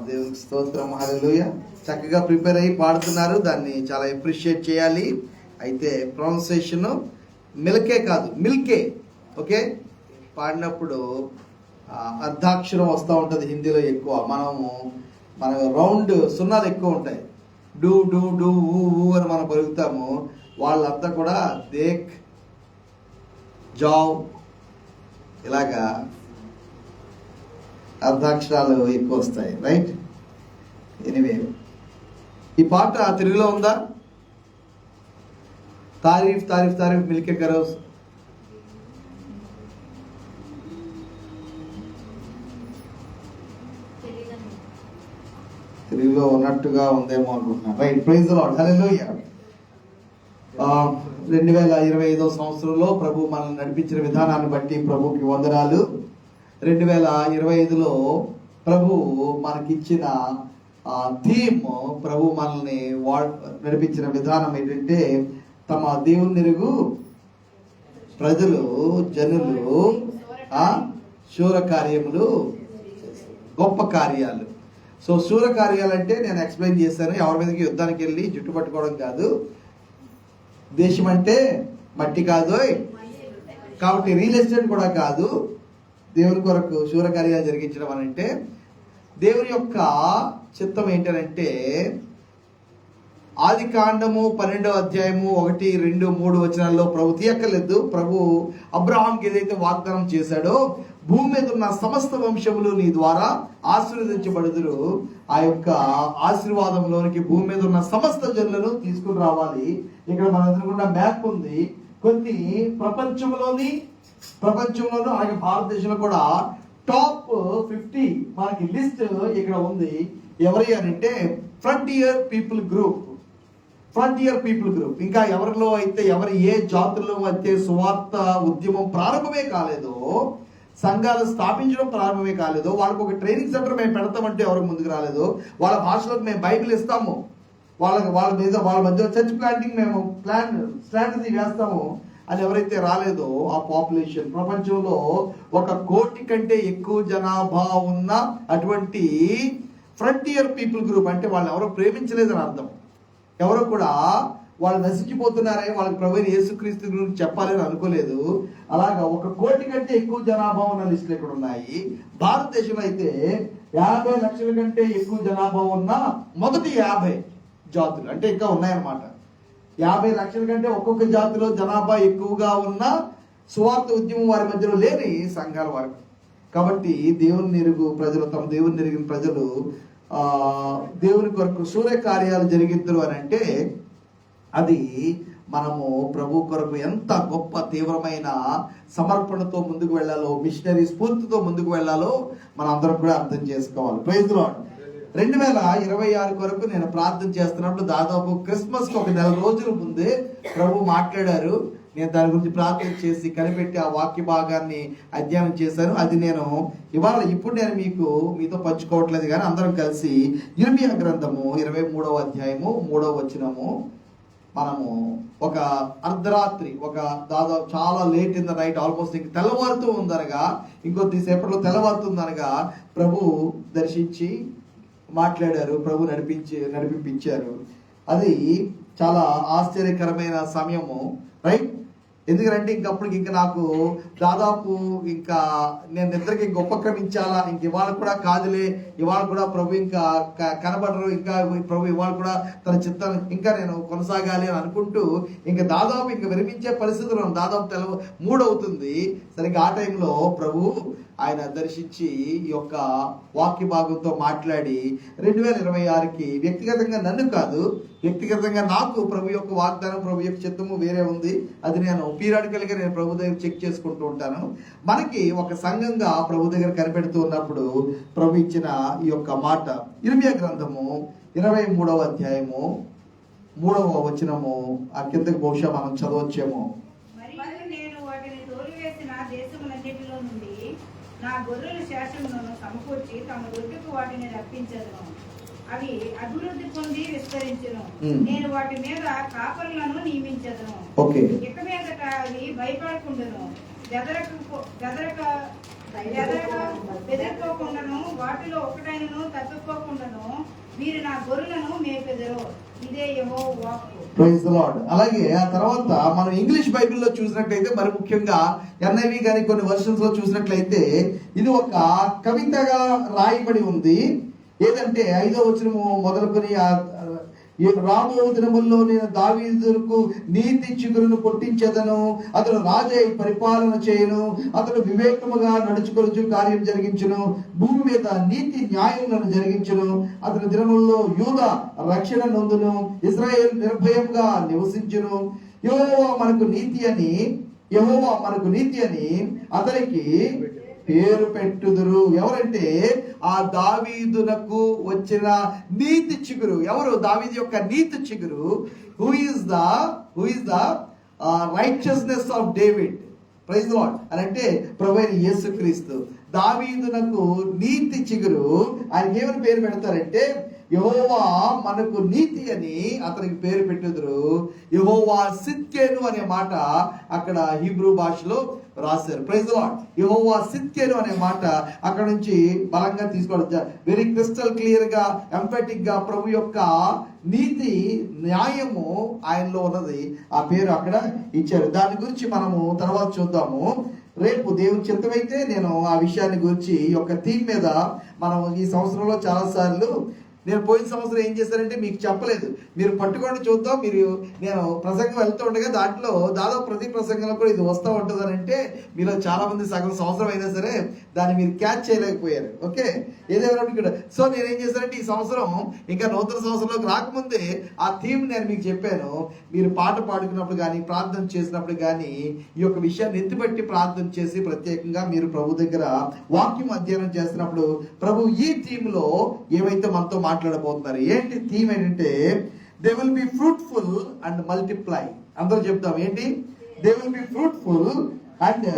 దేవునికి స్తోత్రం. హల్లెలూయా. చక్కగా ప్రిపేర్ అయ్యి పాడుతున్నారు, దాన్ని చాలా అప్రిషియేట్ చేయాలి. అయితే ప్రొనౌన్సియేషన్ మిల్కే కాదు, మిల్కే. ఓకే, పాడినప్పుడు అర్ధాక్షరం వస్తూ ఉంటుంది హిందీలో ఎక్కువ. మన రౌండ్ సున్నాలు ఎక్కువ ఉంటాయి. డూ డూ డూ ఊ ఊ అని మనం పలుకుతాము. వాళ్ళంతా కూడా దేక్, జావ్, ఇలాగా అర్ధాక్షరాలు ఎక్కువ వస్తాయి. రైట్. ఎనివే, ఈ పాట తెలుగులో ఉందా? తారీఫ్ తారీఫ్ తారీఫ్ మిల్కే కరో. తెలుగులో ఉన్నట్టుగా ఉందేమో అనుకుంటున్నాను. Right. Praise the lord. Hallelujah. 2025వ సంవత్సరంలో ప్రభు మనల్ని నడిపించిన విధానాన్ని బట్టి ప్రభుకి వందనాలు. 2025లో ప్రభు మనకిచ్చిన థీమ్, ప్రభు మనల్ని నడిపించిన విధానం ఏంటంటే, తమ దేవుని ఎరుగు ప్రజలు, జనులు శూర కార్యములు, గొప్ప కార్యాలు. సో శూర కార్యాలు అంటే నేను ఎక్స్ప్లెయిన్ చేశాను. ఎవరి మీదకి యుద్ధానికి వెళ్ళి జుట్టు పట్టుకోవడం కాదు. దేశం అంటే మట్టి కాదు, కాబట్టి రియల్ ఎస్టేట్ కూడా కాదు. దేవుని కొరకు శూరకార్యాలు జరిగించడం అని అంటే, దేవుని యొక్క చిత్తం ఏంటంటే, ఆది కాండము 12వ అధ్యాయము 1, 2, 3 వచనాల్లో ప్రభు తీయక్కర్లేదు. ప్రభు అబ్రహాంకి ఏదైతే వాగ్దానం చేశాడో, భూమి మీద ఉన్న సమస్త వంశములు నీ ద్వారా ఆశీర్వదించబడుదురు. ఆ యొక్క ఆశీర్వాదంలోనికి భూమి మీద ఉన్న సమస్త జనులను తీసుకుని రావాలి. ఇక్కడ మన ఎదురుకుండా మ్యాప్ ఉంది. కొన్ని ప్రపంచంలోనూ అలాగే భారతదేశంలో కూడా టాప్ 50 మనకి లిస్ట్ ఇక్కడ ఉంది. ఎవరి అంటే ఫ్రంటియర్ పీపుల్ గ్రూప్. ఇంకా ఎవరిలో అయితే ఏ జాతుల్లో అయితే సువార్త ఉద్యమం ప్రారంభమే కాలేదో, సంఘాలు స్థాపించడం ప్రారంభమే కాలేదో, వాళ్ళకి ఒక ట్రైనింగ్ సెంటర్ మేము పెడతామంటే ఎవరికి ముందుకు రాలేదో, వాళ్ళ భాషలోకి మేము బైబిల్ ఇస్తాము, వాళ్ళ మధ్య చర్చ్ ప్లాంటింగ్ మేము స్ట్రాటజీ వేస్తాము అని ఎవరైతే రాలేదో, ఆ పాపులేషన్ ప్రపంచంలో 1 కోటి కంటే ఎక్కువ జనాభా ఉన్న అటువంటి ఫ్రంటియర్ పీపుల్ గ్రూప్ అంటే వాళ్ళు ఎవరో ప్రేమించలేదని అర్థం. ఎవరో కూడా వాళ్ళు నశించిపోతున్నారని, వాళ్ళకి ప్రభువైన యేసుక్రీస్తు గురించి చెప్పాలని అనుకోలేదు. అలాగా 1 కోటి కంటే ఎక్కువ జనాభా ఉన్న లిస్టులు ఇక్కడ ఉన్నాయి. భారతదేశంలో అయితే 50 లక్షల కంటే ఎక్కువ జనాభా ఉన్న మొదటి 50 జాతులు అంటే ఇంకా ఉన్నాయన్నమాట. 50 లక్షల కంటే ఒక్కొక్క జాతిలో జనాభా ఎక్కువగా ఉన్న సువార్త ఉద్యమం వారి మధ్యలో లేని సంఘాల వరకు. కాబట్టి దేవుని ఎరుగు ప్రజలు, తమ దేవుని ఎరిగిన ప్రజలు దేవుని కొరకు సూర్య కార్యాలు జరిగిద్దరు అని అంటే, అది మనము ప్రభు కొరకు ఎంత గొప్ప తీవ్రమైన సమర్పణతో ముందుకు వెళ్ళాలో, మిషనరీ స్ఫూర్తితో ముందుకు వెళ్ళాలో మనం అందరం కూడా అర్థం చేసుకోవాలి. Praise the lord. 2026 కొరకు నేను ప్రార్థన చేస్తున్నప్పుడు దాదాపు క్రిస్మస్ కి 1 నెల రోజుల ముందే ప్రభు మాట్లాడారు. నేను దాని గురించి ప్రార్థన చేసి కనిపెట్టి ఆ వాక్య భాగాన్ని అధ్యయనం చేశాను. అది నేను ఇప్పుడు నేను మీతో పంచుకోవట్లేదు, కానీ అందరం కలిసి ఇర్మియా గ్రంథము 23వ అధ్యాయము 3వ వచనము మనము ఒక అర్ధరాత్రి, దాదాపు చాలా late in the night, almost ఇంక తెల్లవారుతూ ఉందనగా, ఇంకొద్ది సేపట్లో తెల్లవారుతుందనగా ప్రభు దర్శించి మాట్లాడారు, ప్రభు నడిపించారు. అది చాలా ఆశ్చర్యకరమైన సమయము. రైట్. ఎందుకంటే ఇంకప్పటికి నాకు దాదాపు నేను నిద్రకి ఉపక్రమించాలా, ఇవాళ కూడా కాదులే, ఇవాళ కూడా ప్రభు ఇంకా కనబడరు, ఇంకా ప్రభు ఇవాళ కూడా తన చిత్తాన్ని ఇంకా నేను కొనసాగాలి అని అనుకుంటూ దాదాపు విరమించే పరిస్థితుల్లో దాదాపు 3 అవుతుంది. సరిగ్గా ఆ టైంలో ప్రభు ఆయన దర్శించి ఈ యొక్క వాక్య భాగంతో మాట్లాడి 2026కి వ్యక్తిగతంగా నన్ను కాదు, వ్యక్తిగతంగా నాకు ప్రభు యొక్క వాగ్దానం, ప్రభు యొక్క చిత్తము వేరే ఉంది. అది నేను పీరియాడికల్గా నేను ప్రభు దగ్గర చెక్ చేసుకుంటూ ఉంటాను. మనకి ఒక సంఘంగా ప్రభు దగ్గర కనిపెడుతూ ఉన్నప్పుడు ప్రభు ఇచ్చిన ఈ యొక్క మాట, ఇర్మియా గ్రంథము 23వ అధ్యాయము 3వ వచనము, ఆ కిందకి బహుశా మనం చదవచ్చేమో. నేను వాటిని తోలివేసిన దేశములన్నిటిలో నుండి నా గొర్రెల శేషములను సమకూర్చి తమ దొడ్డుకు వాటిని రప్పించదును. అవి అభివృద్ధి పొంది విస్తరించును. నేను వాటి మీద కాపరులను నియమించదును. ఇక మీదట అవి భయపడకుండాను బెదరకోకుండాను వాటిలో ఒకటైనను తప్పిపోకుండాను మీరు నా గొర్రెలను మేపెదరు. ఇదే యెహోవా వాక్కు. Praise the Lord. అలాగే ఆ తర్వాత మనం ఇంగ్లీష్ బైబిల్లో చూసినట్లయితే, మరి ముఖ్యంగా NIV కానీ కొన్ని వర్షన్స్ లో చూసినట్లయితే ఇది ఒక కవితగా రాయబడి ఉంది. ఏదంటే 5వ వచనము మొదలుకొని రాబో దినముల్లో నేను దావీదుకు నీతి చిగురును కొట్టించెదను, అతడు రాజై పరిపాలన చేయను, అతడు వివేకముగా నడుచుకొనుచు కార్యం జరిగించును, భూమి మీద నీతి న్యాయములను జరిగించును, అతని దినముల్లో యూదా రక్షణ నొందును, ఇశ్రాయేలు నిర్భయంగా నివసించును. యెహోవా మనకు నీతి అని అతనికి పేరు పెట్టుదురు. ఎవరంటే ఆ దావీదునకు వచ్చిన నీతి చిగురు. ఎవరు? దావీదు యొక్క నీతి చిగురు. Who is the righteousness of David. Praise the Lord. అని అంటే ప్రభువైన యేసుక్రీస్తు దావీదునకు నీతి చిగురు. ఆయనకి ఏమని పేరు పెడతారంటే యెహోవా మనకు నీతి అని అతనికి పేరు పెట్టుదురు. యెహోవా సిత్కెను అనే మాట అక్కడ హీబ్రూ భాషలో రాశారు. Praise the Lord. యెహోవా సిత్కెను అనే మాట అక్కడ నుంచి బలంగా తీసుకోవడం, వెరీ క్రిస్టల్ క్లియర్ గా, ఎంఫాటిక్ గా ప్రభు యొక్క నీతి న్యాయము ఆయనలో ఉన్నది. ఆ పేరు అక్కడ ఇచ్చారు. దాని గురించి మనము తర్వాత చూద్దాము. రేపు దేవుని చిత్తమైతే నేను ఆ విషయాన్ని గురించి ఒక థీమ్ మీద మనం ఈ సంవత్సరంలో చాలా సార్లు, నేను పోయిన సంవత్సరం ఏం చేశానంటే మీకు చెప్పలేదు, మీరు పట్టుకొని చూద్దాం. నేను ప్రసంగం వెళ్తూ ఉండగా దాంట్లో దాదాపు ప్రతి ప్రసంగంలో కూడా ఇది వస్తూ ఉంటుంది అని అంటే మీలో చాలా మంది సగం సంవత్సరం అయినా సరే దాన్ని మీరు క్యాచ్ చేయలేకపోయారు. ఓకే, ఏదేమైనా కూడా. సో నేనేం చేశానంటే ఈ సంవత్సరం ఇంకా నూతన సంవత్సరంలోకి రాకముందే ఆ థీమ్ నేను మీకు చెప్పాను. మీరు పాట పాడుకున్నప్పుడు కానీ, ప్రార్థన చేసినప్పుడు కానీ ఈ యొక్క విషయాన్ని ఎత్తిపట్టి ప్రార్థన చేసి, ప్రత్యేకంగా మీరు ప్రభు దగ్గర వాక్యం అధ్యయనం చేస్తున్నప్పుడు ప్రభు ఈ థీమ్లో ఏమైతే మనతో మాట్లాడబోతున్నారు. ఏంటి థీమ్ ఏంటంటే they will be fruitful and multiply. అందరూ చెప్తాం ఏంటి? They will be fruitful and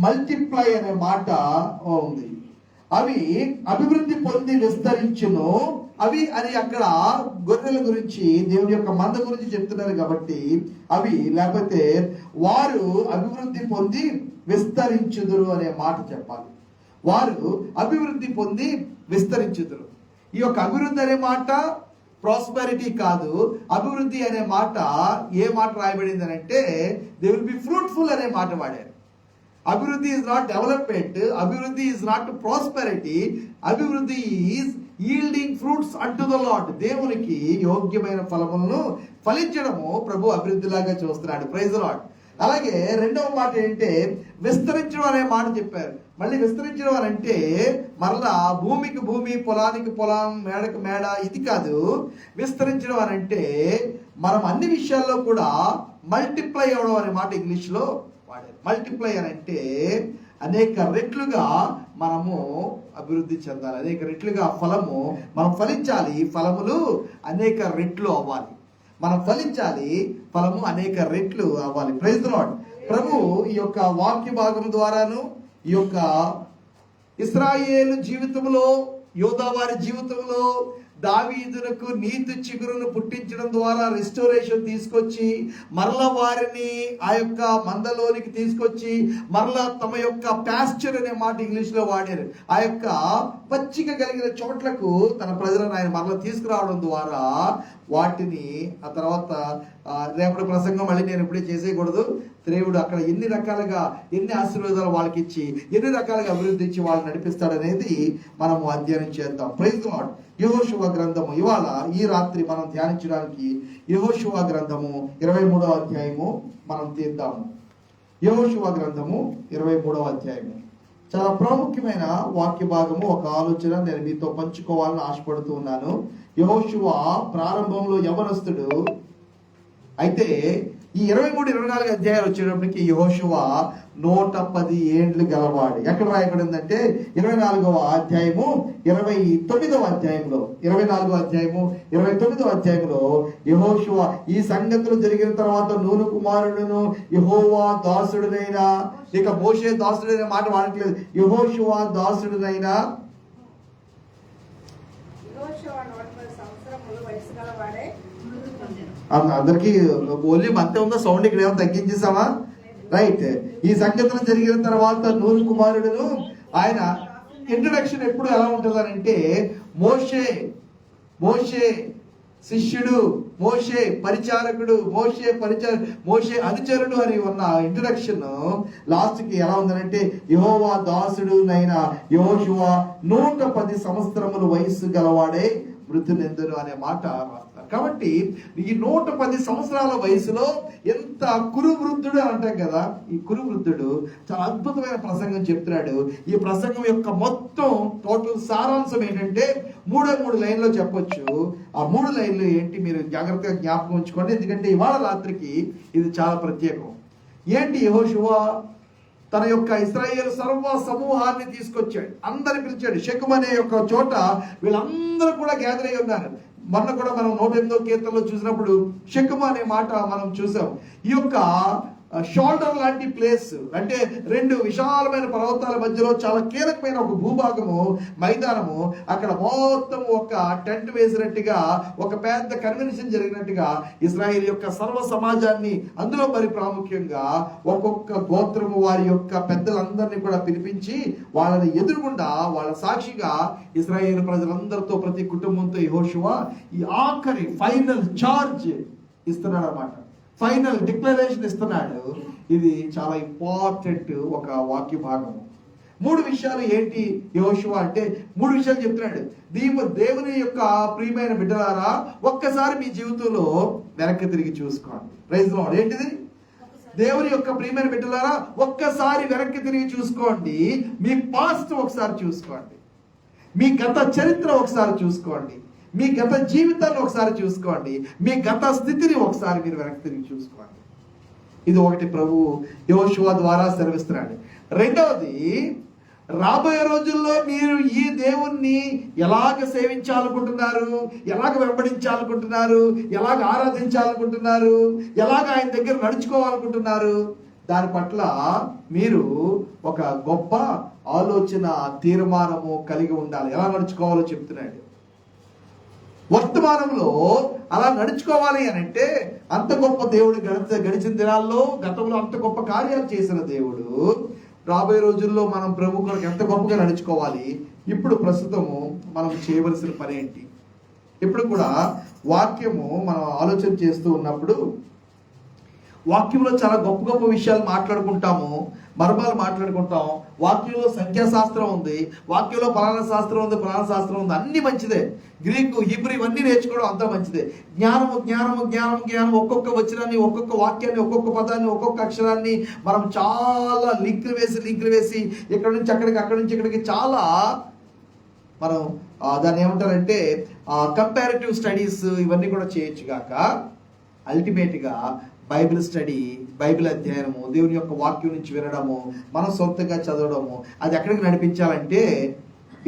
multiply అనే మాట ఉంది. అవి అభివృద్ధి పొంది విస్తరించును. అవి అని అక్కడ గొర్రెల గురించి, దేవుని యొక్క మంద గురించి చెప్తున్నారు కాబట్టి అవి, లేకపోతే వారు అభివృద్ధి పొంది విస్తరించుదురు అనే మాట చెప్పాలి. వారు అభివృద్ధి పొంది విస్తరించుదురు. ఈ యొక్క అభివృద్ధి అనే మాట ప్రాస్పెరిటీ కాదు. అభివృద్ధి అనే మాట ఏ మాట రాయబడింది అని అంటే దే విల్ బి ఫ్రూట్ఫుల్ అనే మాట వాడారు. అభివృద్ధి ఈజ్ నాట్ డెవలప్మెంట్, అభివృద్ధి ఈజ్ నాట్ ప్రాస్పెరిటీ, అభివృద్ధి is yielding fruits unto the Lord. దేవునికి యోగ్యమైన ఫలములను ఫలించడము ప్రభు అభివృద్ధిలాగా చూస్తున్నాడు. Praise the Lord. అలాగే రెండవ మాట ఏంటంటే విస్తరించడం అనే మాట చెప్పారు. మళ్ళీ విస్తరించడం అని అంటే మరలా భూమికి భూమి, పొలానికి పొలం, మేడకు మేడ, ఇది కాదు. విస్తరించడం అని అంటే మనం అన్ని విషయాల్లో కూడా మల్టిప్లై అవ్వడం అనే మాట ఇంగ్లీష్లో వాడారు. మల్టిప్లై అని అంటే అనేక రెట్లుగా మనము అభివృద్ధి చెందాలి, అనేక రెట్లుగా ఫలము మనం ఫలించాలి. ఫలములు అనేక రెట్లు అవ్వాలి, మనం ఫలించాలి, ఫలము అనేక రెట్లు అవ్వాలి. Praise the lord. ప్రభు ఈ యొక్క వాక్య భాగం ద్వారాను, ఈ యొక్క ఇశ్రాయేలు జీవితంలో, యోధా వారి జీవితంలో దావీదునకు నీతి చిగురును పుట్టించడం ద్వారా రెస్టోరేషన్ తీసుకొచ్చి మరలా వారిని ఆ యొక్క మందలోనికి తీసుకొచ్చి మరలా తమ యొక్క ప్యాస్చర్ అనే మాట ఇంగ్లీష్లో వాడారు. ఆ యొక్క పచ్చిక కలిగిన చోట్లకు తన ప్రజలను ఆయన మరలా తీసుకురావడం ద్వారా వాటిని ఆ తర్వాత రేపటి ప్రసంగం మళ్ళీ నేను ఇప్పుడే చేసేయకూడదు. దేవుడు అక్కడ ఎన్ని రకాలుగా, ఎన్ని ఆశీర్వాదాలు వాళ్ళకి ఇచ్చి, ఎన్ని రకాలుగా అభివృద్ధి ఇచ్చి వాళ్ళని నడిపిస్తాడనేది మనము అధ్యయనం చేద్దాం. Praise the Lord. యెహోషువ గ్రంథము ఇవాళ ఈ రాత్రి మనం ధ్యానించడానికి యెహోషువ గ్రంథము 23వ అధ్యాయము మనం తీద్దాము. యెహోషువ గ్రంథము 23వ అధ్యాయము చాలా ప్రాముఖ్యమైన వాక్య భాగము. ఒక ఆలోచన నేను మీతో పంచుకోవాలని ఆశపడుతూ ఉన్నాను. యెహోషువ ప్రారంభంలో యవనస్తుడు. అయితే ఈ 23-24 అధ్యాయాలు వచ్చేటప్పటికి యెహోషువ 110 ఏండ్లు గలవాడు. ఎక్కడ రాయబడిందంటే 24వ అధ్యాయము 29వ అధ్యాయంలో 24వ అధ్యాయము 29వ అధ్యాయంలో యెహోషువ ఈ సంగతులు జరిగిన తర్వాత నూను కుమారుడును యెహోవా దాసుడునైనా, ఇక మోషే దాసుడైన మాట వాడట్లేదు, యెహోషువ దాసుడునైనా అందరికి ఓన్లీ అంతే ఉందా సౌండ్? ఇక్కడ ఏమో తగ్గించేసావా? రైట్. ఈ సంగతులు జరిగిన తర్వాత నూను కుమారుడును, ఆయన ఇంట్రడక్షన్ ఎప్పుడు ఎలా ఉంటుందనంటే మోషే శిష్యుడు, మోషే పరిచారకుడు, మోషే అనుచరుడు అని ఉన్న ఇంట్రడక్షన్ లాస్ట్ కి ఎలా ఉందనంటే యెహోవా దాసుడు నైనా యెహోషువ 110 సంవత్సరములు వయస్సు గలవాడే మృతులెందరు అనే మాట రాస్తారు. కాబట్టి ఈ 110 సంవత్సరాల వయసులో ఎంత కురువృద్ధుడు అని అంటాం కదా, ఈ కురువృద్ధుడు చాలా అద్భుతమైన ప్రసంగం చెప్తున్నాడు. ఈ ప్రసంగం యొక్క మొత్తం టోటల్ సారాంశం ఏంటంటే 3 లైన్లో చెప్పొచ్చు. ఆ 3 లైన్లు ఏంటి మీరు జాగ్రత్తగా జ్ఞాపకం ఉంచుకోండి, ఎందుకంటే ఇవాళ రాత్రికి ఇది చాలా ప్రత్యేకం. ఏంటి? యెహోషువ తన యొక్క ఇశ్రాయేలు సర్వ సమూహాన్ని తీసుకొచ్చాడు, అందరిని పిలిచాడు. షెకెము అనే యొక్క చోట వీళ్ళందరూ కూడా గ్యాదర్ అయి ఉన్నారు. మొన్న కూడా మనం 108వ కీర్తనలో చూసినప్పుడు షెకెము అనే మాట మనం చూసాం. ఈ యొక్క షోల్డర్ లాంటి ప్లేస్ అంటే 2 విశాలమైన పర్వతాల మధ్యలో చాలా కీలకమైన ఒక భూభాగము, మైదానము. అక్కడ మొత్తం ఒక టెంట్ వేసినట్టుగా, ఒక పెద్ద కన్వెన్షన్ జరిగినట్టుగా ఇశ్రాయేల్ యొక్క సర్వ సమాజాన్ని, అందులో మరి ప్రాముఖ్యంగా ఒక్కొక్క గోత్రము వారి యొక్క పెద్దలందరినీ కూడా పిలిపించి వాళ్ళని ఎదురుగుండా వాళ్ళ సాక్షిగా ఇశ్రాయేల్ ప్రజలందరితో, ప్రతి కుటుంబంతో యెహోషువ ఈ ఆఖరి ఫైనల్ చార్జ్ ఇస్తున్నాడు అన్నమాట. ఫైనల్ డిక్లరేషన్ ఇస్తున్నాడు. ఇది చాలా ఇంపార్టెంట్ ఒక వాక్య భాగము. 3 విషయాలు ఏంటి యెహోషువ అంటే? 3 విషయాలు చెప్తున్నాడు. దేవుని యొక్క ప్రియమైన బిడ్డలారా, ఒక్కసారి మీ జీవితంలో వెనక్కి తిరిగి చూసుకోండి. Praise Lord. ఏంటిది? దేవుని యొక్క ప్రియమైన బిడ్డలారా, ఒక్కసారి వెనక్కి తిరిగి చూసుకోండి. మీ పాస్ట్ ఒకసారి చూసుకోండి, మీ గత చరిత్ర ఒకసారి చూసుకోండి, మీ గత జీవితాన్ని ఒకసారి చూసుకోండి, మీ గత స్థితిని ఒకసారి మీరు వెనక్కి తిరిగి చూసుకోండి. ఇది ఒకటి ప్రభు యెహోషువ ద్వారా సెలవిస్తున్నాడు. రెండవది, రాబోయే రోజుల్లో మీరు ఈ దేవుణ్ణి ఎలాగ సేవించాలనుకుంటున్నారు, ఎలాగ వెంబడించాలనుకుంటున్నారు, ఎలాగ ఆరాధించాలనుకుంటున్నారు, ఎలాగ ఆయన దగ్గర నడుచుకోవాలనుకుంటున్నారు, దాని పట్ల మీరు ఒక గొప్ప ఆలోచన, తీర్మానము కలిగి ఉండాలి. ఎలా నడుచుకోవాలో చెప్తున్నాడు. వర్తమానంలో అలా నడుచుకోవాలి అని అంటే, అంత గొప్ప దేవుడు గడిచిన దినాల్లో గతంలో అంత గొప్ప కార్యాలు చేసిన దేవుడు రాబోయే రోజుల్లో మనం ప్రభు కొరకు ఎంత గొప్పగా నడుచుకోవాలి, ఇప్పుడు ప్రస్తుతము మనం చేయవలసిన పని ఏంటి? ఇప్పుడు కూడా వాక్యము మనం ఆలోచన చేస్తూ ఉన్నప్పుడు వాక్యంలో చాలా గొప్ప గొప్ప విషయాలు మాట్లాడుకుంటాము, మర్మాలు మాట్లాడుకుంటాం. వాక్యంలో సంఖ్యాశాస్త్రం ఉంది, వాక్యంలో పలానా శాస్త్రం ఉంది, పలానా శాస్త్రం ఉంది, అన్ని మంచిదే. గ్రీకు, హీబ్రూ ఇవన్నీ నేర్చుకోవడం అంతా మంచిదే. జ్ఞానము ఒక్కొక్క వచనాన్ని, ఒక్కొక్క వాక్యాన్ని, ఒక్కొక్క పదాన్ని, ఒక్కొక్క అక్షరాన్ని మనం చాలా లింకులు వేసి ఇక్కడ నుంచి అక్కడికి, అక్కడి నుంచి ఇక్కడికి చాలా మనం దాన్ని ఏమంటారంటే కంపారిటివ్ స్టడీస్ ఇవన్నీ కూడా చేయొచ్చు గాక, అల్టిమేట్గా బైబిల్ స్టడీ, బైబిల్ అధ్యయనము, దేవుని యొక్క వాక్యం నుంచి వినడము, మనం సొంతంగా చదవడము, అది ఎక్కడికి నడిపించాలంటే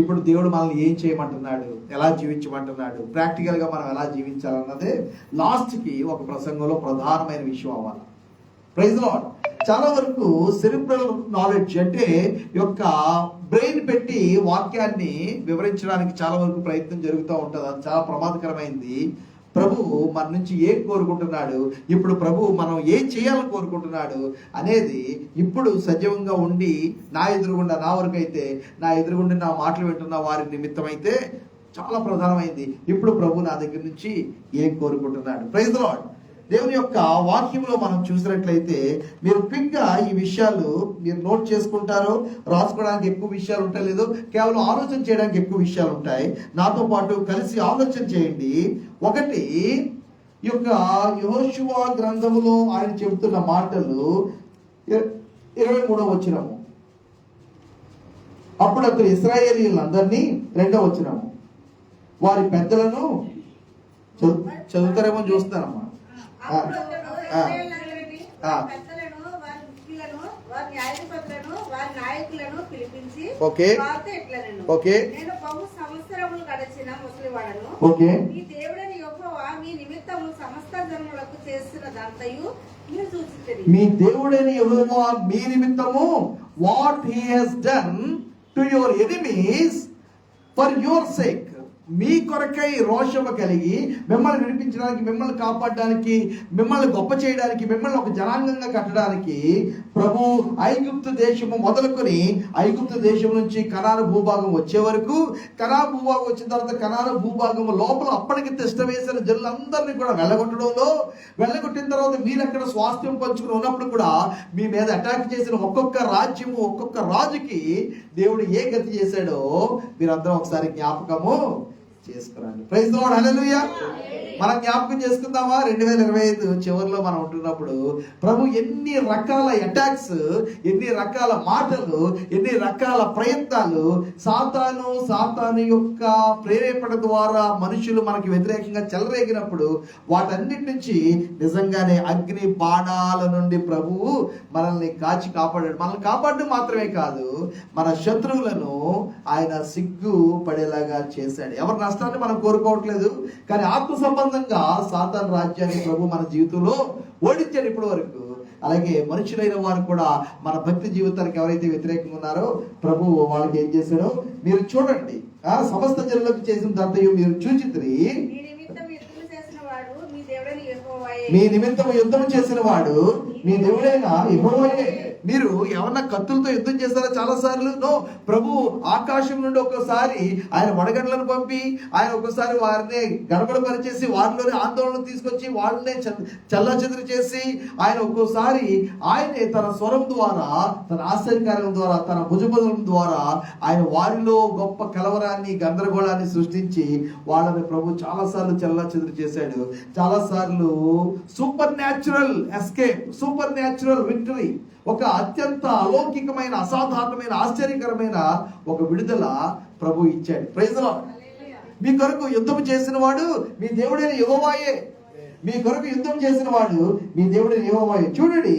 ఇప్పుడు దేవుడు మనల్ని ఏం చేయమంటున్నాడు, ఎలా జీవించమంటున్నాడు, ప్రాక్టికల్గా మనం ఎలా జీవించాలన్నదే లాస్ట్కి ఒక ప్రసంగంలో ప్రధానమైన విషయం అవ్వాలి. Praise Lord. చాలా వరకు సెరిబ్రల్ నాలెడ్జ్ అంటే యొక్క బ్రెయిన్ పెట్టి వాక్యాన్ని వివరించడానికి చాలా వరకు ప్రయత్నం జరుగుతూ ఉంటుంది. అది చాలా ప్రమాదకరమైంది. ప్రభువు మన నుంచి ఏం కోరుకుంటున్నాడు, ఇప్పుడు ప్రభువు మనం ఏం చేయాలని కోరుకుంటున్నాడు అనేది ఇప్పుడు సజీవంగా ఉండి నా ఎదురుగుండా, నా వరకు అయితే నా ఎదురుగుండి నా మాటలు వింటున్న వారి నిమిత్తం అయితే చాలా ప్రధానమైంది. ఇప్పుడు ప్రభు నా దగ్గర నుంచి ఏం కోరుకుంటున్నాడు. Praise the Lord. దేవుని యొక్క వాక్యంలో మనం చూసినట్లయితే మీరు క్విక్గా ఈ విషయాలు మీరు నోట్ చేసుకుంటారో, రాసుకోవడానికి ఎక్కువ విషయాలు ఉంటాయి, లేదు కేవలం ఆలోచన చేయడానికి ఎక్కువ విషయాలు ఉంటాయి. నాతో పాటు కలిసి ఆలోచన చేయండి. ఒకటి, ఈ యొక్క యెహోషువ గ్రంథములో ఆయన చెబుతున్న మాటలు 23వ వచనము. అప్పుడు అతడు ఇశ్రాయేలీయులందరినీ, 2వ వచనము, వారి పెద్దలను చదువుతారేమో చూస్తానమ్మా. అప్పుడు అతడు ఆ. ఇశ్రాయేలీయులందరినీ, ఆ. వారి పెద్దలను, వారి ముఖ్యులను, వారి న్యాయాధిపతులను, వారి నాయకులను పిలిపించి ఓకే. వారితో ఇట్లనెను, ఓకే. నేను బహు సంవత్సరములు గడిచిన ముసలివాడను. ఓకే. మీ దేవుడైన యెహోవా మీ నిమిత్తము సమస్త జనములకు చేస్తున్నదంతయు మీరు చూచితిరి. మీ దేవుడైన యెహోవా మీ నిమిత్తము what he has done to your enemies for your sake, మీ కొరకై రోషము కలిగి మిమ్మల్ని విడిపించడానికి, మిమ్మల్ని కాపాడడానికి, మిమ్మల్ని గొప్ప చేయడానికి, మిమ్మల్ని ఒక జనాంగంగా కట్టడానికి ప్రభు ఐగుప్తు దేశము మొదలుకొని ఐగుప్తు దేశం నుంచి కనాను భూభాగం వచ్చే వరకు, కనాను భూభాగం వచ్చిన తర్వాత కనాను భూభాగం లోపల అప్పటికి తిష్ట వేసిన జనులందరినీ కూడా వెళ్ళగొట్టిన తర్వాత మీరు అక్కడ స్వాస్థ్యం పంచుకుని ఉన్నప్పుడు కూడా మీ మీద అటాక్ చేసిన ఒక్కొక్క రాజ్యము, ఒక్కొక్క రాజుకి దేవుడు ఏ గతి చేశాడో మీరందరం ఒకసారి జ్ఞాపకము చేసుకురండి. ప్రైజ్ ది లార్డ్, హల్లెలూయా. మనం జ్ఞాపకం చేసుకుందామా? 2025 చివరిలో మనం ఉంటున్నప్పుడు ప్రభు ఎన్ని రకాల అటాక్స్, ఎన్ని రకాల మాటలు, ఎన్ని రకాల ప్రయత్నాలు సాతాను యొక్క ప్రేరేపణ ద్వారా మనుషులు మనకి వ్యతిరేకంగా చెలరేగినప్పుడు వాటన్నిటి నుంచి నిజంగానే అగ్ని బాణాల నుండి ప్రభువు మనల్ని కాచి కాపాడాడు. మనల్ని కాపాడడం మాత్రమే కాదు, మన శత్రువులను ఆయన సిగ్గు పడేలాగా చేశాడు. ఎవరి నష్టాన్ని మనం కోరుకోవట్లేదు, కానీ ఆత్మ సంబంధంగా సాతాను రాజ్యాన్ని ప్రభు మన జీవితంలో ఓడించాడు ఇప్పటి వరకు. అలాగే మనుషులైన వారు కూడా మన భక్తి జీవితానికి ఎవరైతే వ్యతిరేకంగా ఉన్నారో ప్రభు వాళ్ళకి ఏం చేశాడో మీరు చూడండి. సమస్త జనులకు చేసిన దంతయు మీరు చూచితిరి. మీ నిమిత్తం యుద్ధము చేసిన వాడు మీ దేవుడైన యెహోవాయే. మీ నిమిత్తం యుద్ధం చేసిన వాడు మీ దేవుడైన యెహోవాయే. మీరు ఏమన్నా కత్తులతో యుద్ధం చేస్తారా? చాలా సార్లు నో. ప్రభు ఆకాశం నుండి ఒక్కోసారి ఆయన వడగండ్లను పంపి, ఆయన ఒక్కోసారి వారిని గడబడ పరిచేసి వారిలోని ఆందోళన తీసుకొచ్చి వాళ్ళనే చల్లాచెదురు చేసి, ఆయన ఒక్కోసారి ఆయనే తన స్వరం ద్వారా, తన ఆశ్చర్యకార్యం ద్వారా, తన భుజబలం ద్వారా ఆయన వారిలో గొప్ప కలవరాన్ని, గందరగోళాన్ని సృష్టించి వాళ్ళని ప్రభు చాలా సార్లు చల్లాచెదురు చేశాడు. చాలా సార్లు super natural escape, super natural victory, ఒక అత్యంత అలౌకికమైన, అసాధారణమైన, ఆశ్చర్యకరమైన ఒక విడుదల ప్రభు ఇచ్చాడు. Praise the lord. మీ కొరకు యుద్ధం చేసిన వాడు మీ దేవుడైన యెహోవాయే. మీ కొరకు యుద్ధం చేసిన వాడు మీ దేవుడైన యెహోవాయే. చూడండి,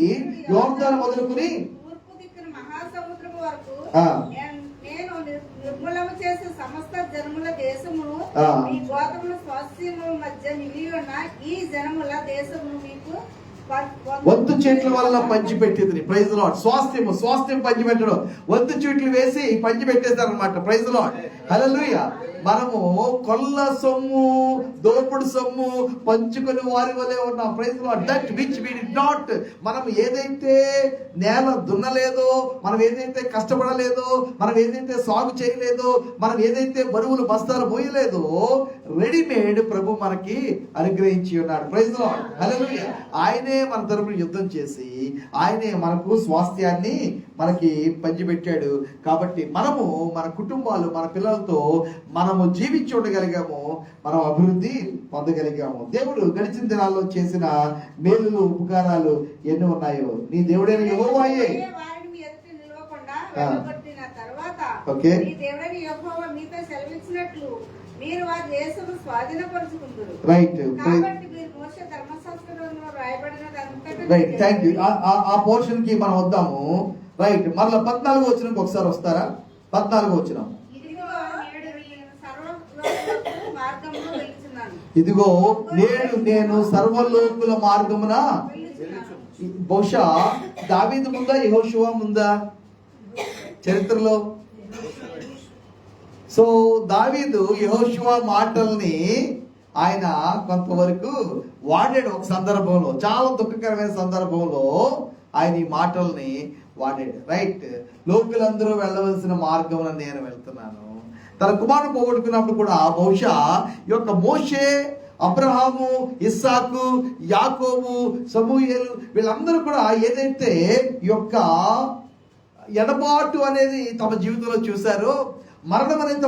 యోర్దాను మొదలుకొని తూర్పు దిక్కున మహాసముద్రము వరకు ఆ. నేను నిర్మూలము చేసే సమస్త జనముల దేశమును ఆ. మీ గోత్రముల స్వాస్థ్యముల మధ్య నిలియున్న ఈ జనముల దేశమును మీకు వంతు చీట్ల వల్ల పంచిపెట్టేది. Praise the lord. స్వాస్థ్యం పంచిపెట్టడం, వంతు చీట్లు వేసి పంచిపెట్టేశారు అనమాట. Praise the lord, hallelujah. మనము కొల్ల సొమ్ము, దోపుడు సొమ్ము పంచుకొని వారి వలె ఉన్నాం. Praise the Lord. That which we did not, మనం ఏదైతే నేల దున్నలేదో, మనం ఏదైతే కష్టపడలేదో, మనం ఏదైతే సాగు చేయలేదో, మనం ఏదైతే బరువులు బస్తాలు మోయలేదో రెడీమేడ్ ప్రభు మనకి అనుగ్రహించి ఉన్నాడు. ప్రైజ్ ది లార్డ్, హల్లెలూయా. ఆయనే మన తరపున యుద్ధం చేసి ఆయనే మనకు స్వాస్థ్యాన్ని మనకి పంచిపెట్టాడు. కాబట్టి మనము మన కుటుంబాలు, మన పిల్లలతో మనము జీవించి ఉండగలిగాము, మనం అభివృద్ధి పొందగలిగాము. దేవుడు గడిచిన దినాల్లో చేసిన మేలులు, ఉపకారాలు ఎన్ని ఉన్నాయో నీ దేవుడైన యెహోవాయే. వారిని మీ ఎదుట నిలవకుండా వెళ్ళగొట్టిన తర్వాత ఓకే. మీ దేవుడైన యెహోవా మీతో సెలవిచ్చినట్లు మీరు వారి దేశము స్వాధీనపరుచుకుంటారు. రైట్, కాబట్టి మీరు మోషే ధర్మశాస్త్రంలో రాయబడినదంతటా రైట్. Thank you. ఆ పోర్షన్ కి మనం వద్దాము. రైట్, మరలా 14వ వచనంకి ఒకసారి వస్తారా? 14వ వచనం. ఇదిగో నేడు నేను సర్వలోకములకు మార్గమును వెలుచున్నాను. ఇదిగో నేడు నేను సర్వలోకుల మార్గమున. బహుశా దావీదు ముందా, యెహోషువ ముందా చరిత్రలో? సో దావీదు యెహోషువ మాటల్ని ఆయన కొంతవరకు వాడాడు. ఒక సందర్భంలో, చాలా దుఃఖకరమైన సందర్భంలో ఆయన ఈ మాటల్ని వాడాడు. రైట్, లోకులందరూ వెళ్ళవలసిన మార్గంలో నేను వెళ్తున్నాను. తన కుమారుడు పోగొట్టుకున్నప్పుడు కూడా బహుశా ఈ యొక్క మోషే, అబ్రహాము, ఇస్సాకు, యాకోబు, సమూయేలు వీళ్ళందరూ కూడా ఏదైతే ఈ యొక్క ఎడబాటు అనేది తమ జీవితంలో చూశారో, మరణం అనేది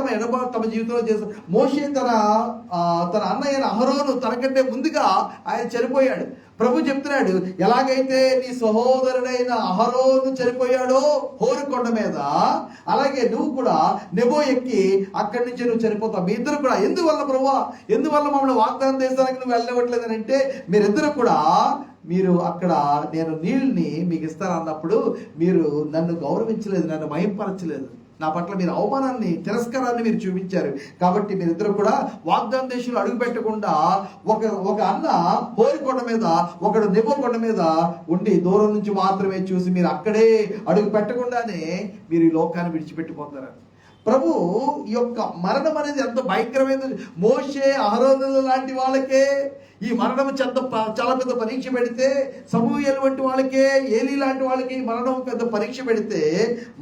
తమ జీవితంలో చేశారు. మోషే తన అన్నయ్య అహరోను తనకంటే ముందుగా ఆయన చనిపోయాడు. ప్రభు చెప్తున్నాడు, ఎలాగైతే నీ సహోదరుడైన అహరోను చనిపోయాడో హోరు కొండ మీద, అలాగే నువ్వు కూడా నెబో ఎక్కి అక్కడి నుంచి నువ్వు చనిపోతావు. మీ ఇద్దరు కూడా ఎందువల్ల ప్రభువా, ఎందువల్ల మమ్మల్ని వాగ్దానం దేశానికి నువ్వు వెళ్ళనివ్వట్లేదని అంటే, మీరిద్దరు కూడా మీరు అక్కడ నేను నీళ్ళని మీకు ఇస్తానన్నప్పుడు మీరు నన్ను గౌరవించలేదు, నన్ను మహింపరచలేదు, నా పట్ల మీరు అవమానాన్ని తిరస్కారాన్ని మీరు చూపించారు. కాబట్టి మీరిద్దరు కూడా వాగ్దాన దేశంలో అడుగు పెట్టకుండా ఒక అన్న హోరి కొండ మీద, ఒకడు నెబో కొండ మీద ఉండి దూరం నుంచి మాత్రమే చూసి మీరు అక్కడే అడుగు పెట్టకుండానే మీరు ఈ లోకాన్ని విడిచిపెట్టిపోతారు. ప్రభు యొక్క మరణం అనేది ఎంత భయంకరమైనది. మోషే అహరోనుల లాంటి వాళ్ళకే ఈ మరణం చాలా పెద్ద పరీక్ష పెడితే, సమూయేలు వంటి వాళ్ళకే, ఏలీ లాంటి వాళ్ళకి మరణం పెద్ద పరీక్ష పెడితే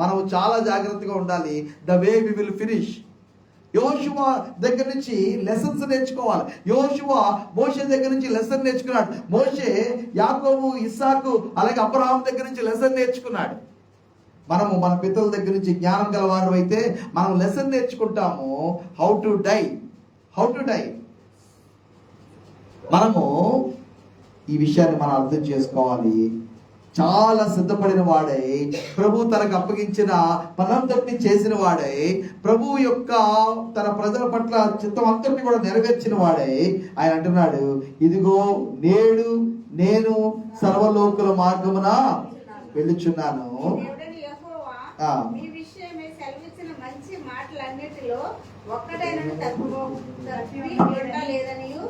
మనం చాలా జాగ్రత్తగా ఉండాలి. The way we will finish. యోషువ దగ్గర నుంచి లెసన్స్ నేర్చుకోవాలి. యోషువ మోషే దగ్గర నుంచి లెసన్ నేర్చుకున్నాడు. మోషే యాకోబు, ఇస్సాకు, అలాగే అబ్రహాం దగ్గర నుంచి లెసన్ నేర్చుకున్నాడు. మనము మన పితరుల దగ్గర నుంచి జ్ఞానం గలవారు అయితే మనం లెసన్ నేర్చుకుంటాము. How to die. మనము ఈ విషయాన్ని మనం అర్థం చేసుకోవాలి. చాలా సిద్ధపడిన వాడై, ప్రభు తనకు అప్పగించిన పనంతటిని చేసిన వాడై, ప్రభు యొక్క తన ప్రజల పట్ల చిత్తం అంతటిని కూడా నెరవేర్చిన వాడై ఆయన అంటున్నాడు, ఇదిగో నేడు నేను సర్వలోకుల మార్గమున వెళ్ళుచున్నాను. మీ విషయమై సెలవిచ్చిన మంచి మాటలన్నిటిలో ఒక్కటైనను తప్పి లేదనియు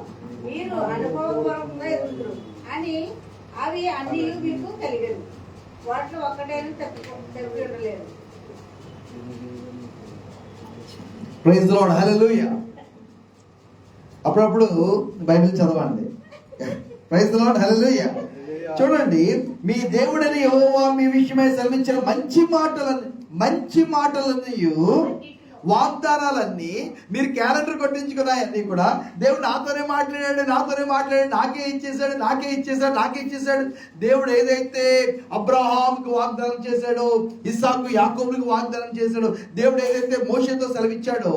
మీరు అనుభవపూర్వకంగా ఎదుగుతారు అని అవి అన్ని మీకు కలిగదు. వాటిలో ఒక్కటైనా తప్పి ఉండలేదు. ప్రైజ్ ది లార్డ్, హల్లెలూయా. అప్పుడప్పుడు బైబిల్ చదవండి. ప్రైజ్ ది లార్డ్, హల్లెలూయా. చూడండి, మీ దేవుడని యెహోవా మీ విషయమై సెలవించిన మంచి మాటలన్నీ వాగ్దానాలన్నీ మీరు క్యాలెండర్ కొట్టించుకున్నాయన్నీ కూడా దేవుడు నాతోనే మాట్లాడాడు, నాకే ఇచ్చేసాడు. దేవుడు ఏదైతే అబ్రహాంకు వాగ్దానం చేశాడో, ఇస్సాకు, యాకోబులకు వాగ్దానం చేశాడో, దేవుడు ఏదైతే మోషేతో సెలవిచ్చాడో,